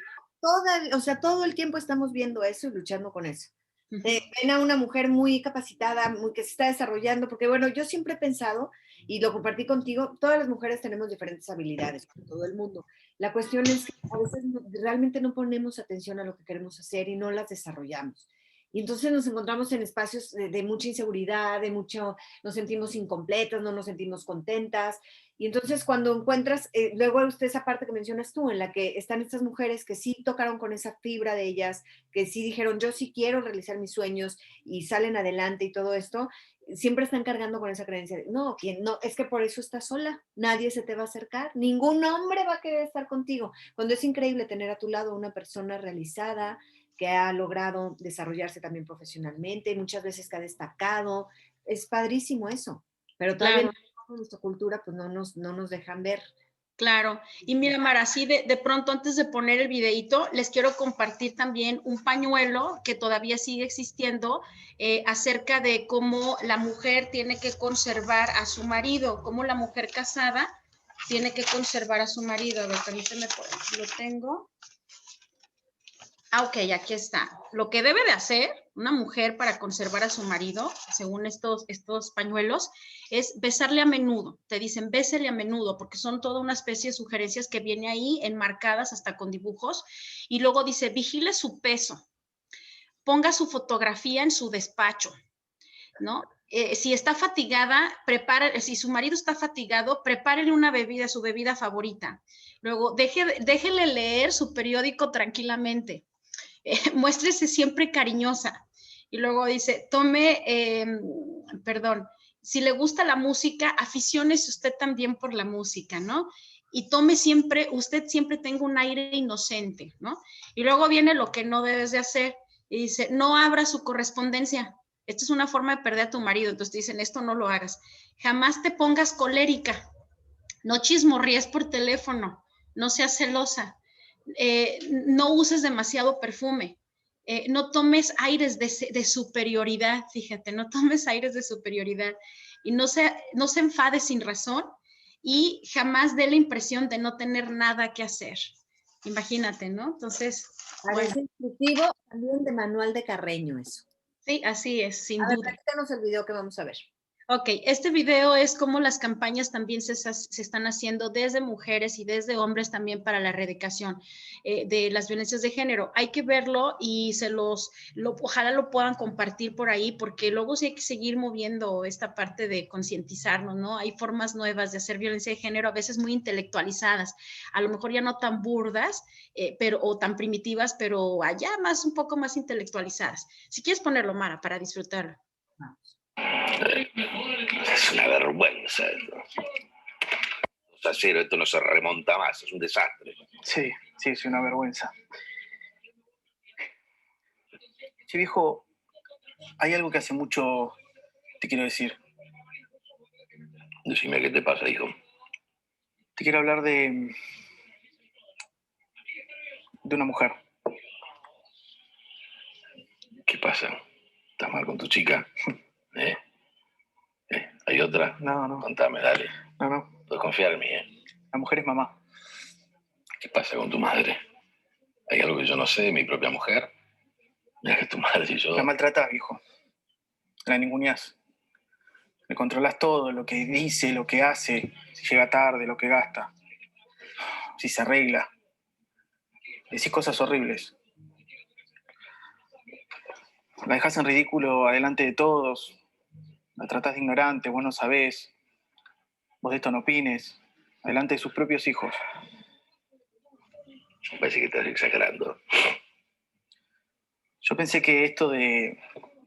[SPEAKER 1] O sea, todo el tiempo estamos viendo eso y luchando con eso. Ven a una mujer muy capacitada, que se está desarrollando, porque bueno, yo siempre he pensado, y lo compartí contigo, todas las mujeres tenemos diferentes habilidades, como todo el mundo. La cuestión es que a veces realmente no ponemos atención a lo que queremos hacer y no las desarrollamos. Y entonces nos encontramos en espacios de mucha inseguridad, nos sentimos incompletas, no nos sentimos contentas. Y entonces cuando encuentras, luego esa parte que mencionas tú, en la que están estas mujeres que sí tocaron con esa fibra de ellas, que sí dijeron, yo sí quiero realizar mis sueños y salen adelante y todo esto, siempre están cargando con esa creencia de, no, es que por eso estás sola, nadie se te va a acercar, ningún hombre va a querer estar contigo, cuando es increíble tener a tu lado una persona realizada, que ha logrado desarrollarse también profesionalmente, muchas veces que ha destacado, es padrísimo eso, pero todavía en nuestra cultura pues no nos dejan ver.
[SPEAKER 2] Claro, y mira, Mara, así de pronto antes de poner el videito, les quiero compartir también un pañuelo que todavía sigue existiendo acerca de cómo la mujer tiene que conservar a su marido, cómo la mujer casada tiene que conservar a su marido. A ver, permíteme, lo tengo. Ah, ok, aquí está. Lo que debe de hacer una mujer para conservar a su marido, según estos pañuelos, es besarle a menudo. Te dicen, bésele a menudo, porque son toda una especie de sugerencias que viene ahí enmarcadas hasta con dibujos. Y luego dice, vigile su peso. Ponga su fotografía en su despacho, ¿no? Si está fatigada, si su marido está fatigado, prepárele una bebida, su bebida favorita. Luego, déjele leer su periódico tranquilamente. Muéstrese siempre cariñosa. Y luego dice, si le gusta la música, aficiónese usted también por la música, ¿no? Y usted siempre tenga un aire inocente, ¿no? Y luego viene lo que no debes de hacer, y dice, no abra su correspondencia. Esta es una forma de perder a tu marido. Entonces te dicen, esto no lo hagas. Jamás te pongas colérica. No chismorríes por teléfono. No seas celosa. No uses demasiado perfume, no tomes aires de superioridad, fíjate, no tomes aires de superioridad y no se enfade sin razón y jamás dé la impresión de no tener nada que hacer, Imagínate, ¿no? Entonces, bueno,
[SPEAKER 1] Parece instructivo también de manual de Carreño eso.
[SPEAKER 2] sí, así es, sin
[SPEAKER 1] A ver,
[SPEAKER 2] duda.
[SPEAKER 1] platícanos el video que vamos a ver.
[SPEAKER 2] Ok, este video es como las campañas también se están haciendo desde mujeres y desde hombres también para la erradicación de las violencias de género. Hay que verlo y ojalá lo puedan compartir por ahí, porque luego sí hay que seguir moviendo esta parte de concientizarnos, ¿no? Hay formas nuevas de hacer violencia de género, a veces muy intelectualizadas, a lo mejor ya no tan burdas, o tan primitivas, pero allá un poco más intelectualizadas. Si quieres ponerlo, Mara, para disfrutarlo.
[SPEAKER 9] Es una vergüenza esto. 2-0, esto no se remonta más, es un desastre.
[SPEAKER 10] Sí, es una vergüenza. Sí, viejo, hay algo que hace mucho te quiero decir.
[SPEAKER 9] Decime qué te pasa, hijo.
[SPEAKER 10] Te quiero hablar de una mujer.
[SPEAKER 9] ¿Qué pasa? ¿Estás mal con tu chica? ¿Hay otra?
[SPEAKER 10] No.
[SPEAKER 9] Contame, dale.
[SPEAKER 10] No.
[SPEAKER 9] Puedes confiar en mí,
[SPEAKER 10] La mujer es mamá.
[SPEAKER 9] ¿Qué pasa con tu madre? ¿Hay algo que yo no sé de mi propia mujer? Mira que tu madre y yo...
[SPEAKER 10] La maltratás, viejo. La ninguneás. Le controlás todo, lo que dice, lo que hace, si llega tarde, lo que gasta, si se arregla. Decís cosas horribles. La dejás en ridículo adelante de todos. La tratás de ignorante, vos no sabés. Vos de esto no opines. Adelante de sus propios hijos.
[SPEAKER 9] Me parece que estás exagerando.
[SPEAKER 10] Yo pensé que esto de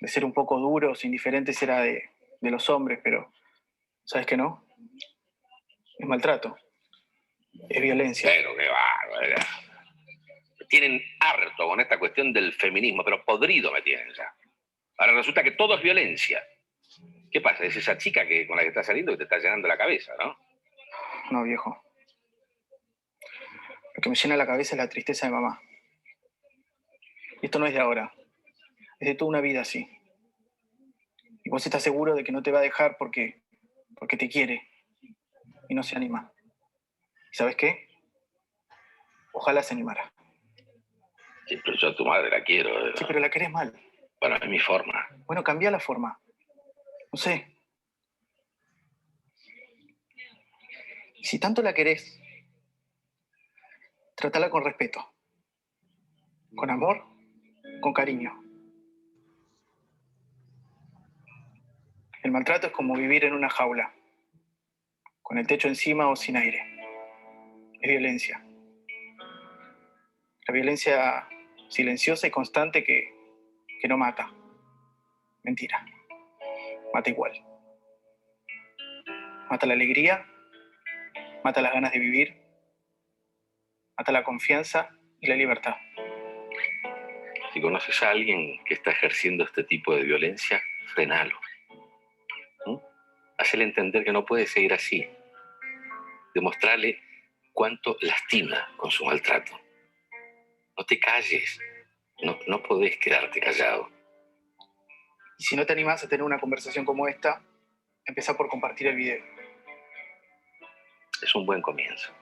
[SPEAKER 10] ser un poco duros, indiferentes, era de los hombres, pero ¿sabes qué no? Es maltrato. Es violencia.
[SPEAKER 9] Pero qué bárbaro. Me tienen harto con esta cuestión del feminismo, pero podrido me tienen ya. Ahora resulta que todo es violencia. ¿Qué pasa? Es esa chica con la que estás saliendo que te está llenando la cabeza, ¿no?
[SPEAKER 10] No, viejo. Lo que me llena la cabeza es la tristeza de mamá. Y esto no es de ahora. Es de toda una vida así. Y vos estás seguro de que no te va a dejar porque te quiere y no se anima. ¿Y sabes qué? Ojalá se animara.
[SPEAKER 9] Sí, pero yo a tu madre la quiero.
[SPEAKER 10] Sí, pero la querés mal.
[SPEAKER 9] Bueno, es mi forma.
[SPEAKER 10] Bueno, cambia la forma. No sé. Y si tanto la querés, trátala con respeto. Con amor, con cariño. El maltrato es como vivir en una jaula, con el techo encima o sin aire. Es violencia. La violencia silenciosa y constante que no mata. Mentira. Mata igual. Mata la alegría, mata las ganas de vivir, mata la confianza y la libertad.
[SPEAKER 9] Si conoces a alguien que está ejerciendo este tipo de violencia, frenalo. Hacele entender que no puede seguir así. Demostrarle cuánto lastima con su maltrato. No te calles. No podés quedarte callado.
[SPEAKER 10] Y si no te animás a tener una conversación como esta, empezá por compartir el video.
[SPEAKER 9] Es un buen comienzo.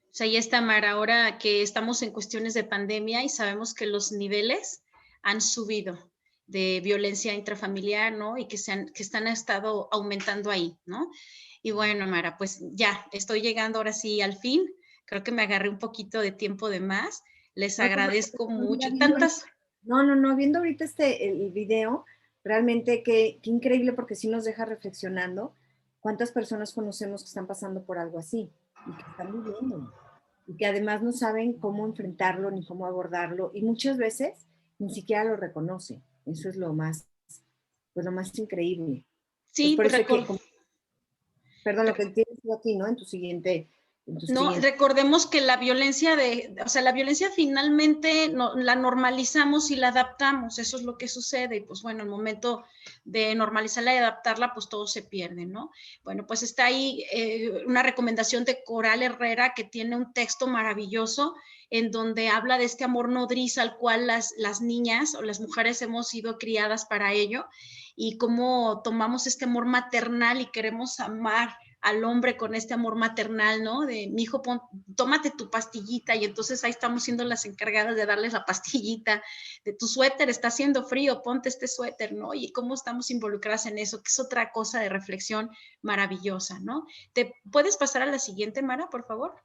[SPEAKER 2] O sea, ya está, Mara, ahora que estamos en cuestiones de pandemia y sabemos que los niveles han subido de violencia intrafamiliar, ¿no? Y que han estado aumentando ahí, ¿no? Y bueno, Mara, pues ya, estoy llegando ahora sí al fin. Creo que me agarré un poquito de tiempo de más. Les agradezco mucho. Tantas...
[SPEAKER 1] No, viendo ahorita el video, realmente qué increíble, porque sí nos deja reflexionando cuántas personas conocemos que están pasando por algo así y que están viviendo y que además no saben cómo enfrentarlo ni cómo abordarlo, y muchas veces ni siquiera lo reconocen. Eso es lo más increíble.
[SPEAKER 2] Sí,
[SPEAKER 1] pues por eso perdón, lo que tienes aquí, ¿no? En tu siguiente
[SPEAKER 2] No, recordemos que la violencia la violencia finalmente la normalizamos y la adaptamos, eso es lo que sucede, y pues bueno, el momento de normalizarla y adaptarla, pues todo se pierde, ¿no? Bueno, pues está ahí una recomendación de Coral Herrera, que tiene un texto maravilloso en donde habla de este amor nodriza al cual las niñas o las mujeres hemos sido criadas para ello, y cómo tomamos este amor maternal y queremos amar al hombre con este amor maternal, ¿no? De, mi hijo, tómate tu pastillita, y entonces ahí estamos siendo las encargadas de darles la pastillita, de tu suéter, está haciendo frío, ponte este suéter, ¿no? Y cómo estamos involucradas en eso, que es otra cosa de reflexión maravillosa, ¿no? ¿Te puedes pasar a la siguiente, Mara, por favor?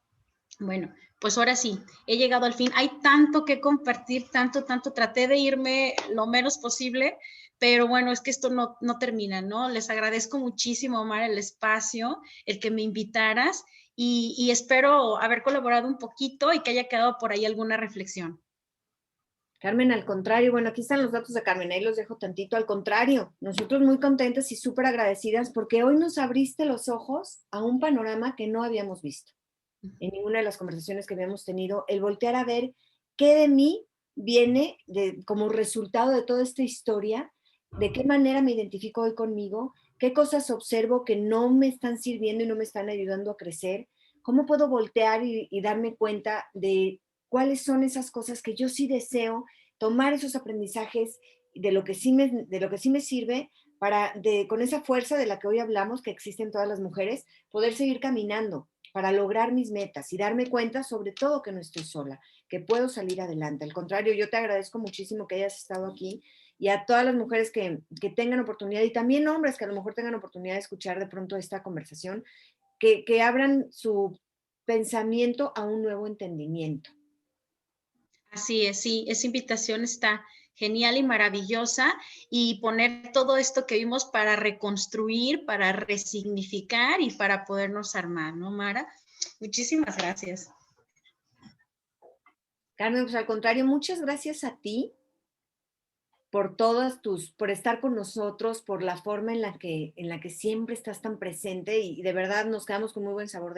[SPEAKER 2] Bueno, pues ahora sí, he llegado al fin. Hay tanto que compartir, tanto, traté de irme lo menos posible, pero bueno, es que esto no termina, ¿no? Les agradezco muchísimo, Omar, el espacio, el que me invitaras, y espero haber colaborado un poquito y que haya quedado por ahí alguna reflexión.
[SPEAKER 1] Carmen, al contrario, bueno, aquí están los datos de Carmen, ahí los dejo tantito, al contrario, nosotros muy contentas y súper agradecidas porque hoy nos abriste los ojos a un panorama que no habíamos visto en ninguna de las conversaciones que habíamos tenido, el voltear a ver qué de mí viene como resultado de toda esta historia, de qué manera me identifico hoy conmigo, qué cosas observo que no me están sirviendo y no me están ayudando a crecer, cómo puedo voltear y darme cuenta de cuáles son esas cosas que yo sí deseo, tomar esos aprendizajes de lo que sí me sirve para, con esa fuerza de la que hoy hablamos, que existe en todas las mujeres, poder seguir caminando para lograr mis metas y darme cuenta sobre todo que no estoy sola, que puedo salir adelante. Al contrario, yo te agradezco muchísimo que hayas estado aquí, y a todas las mujeres que tengan oportunidad, y también hombres que a lo mejor tengan oportunidad de escuchar de pronto esta conversación, que abran su pensamiento a un nuevo entendimiento.
[SPEAKER 2] Así es, sí, esa invitación está genial y maravillosa, y poner todo esto que vimos para reconstruir, para resignificar y para podernos armar, ¿no, Mara? Muchísimas gracias.
[SPEAKER 1] Carmen, pues al contrario, muchas gracias a ti por por estar con nosotros, por la forma en la que siempre estás tan presente, y de verdad nos quedamos con muy buen sabor de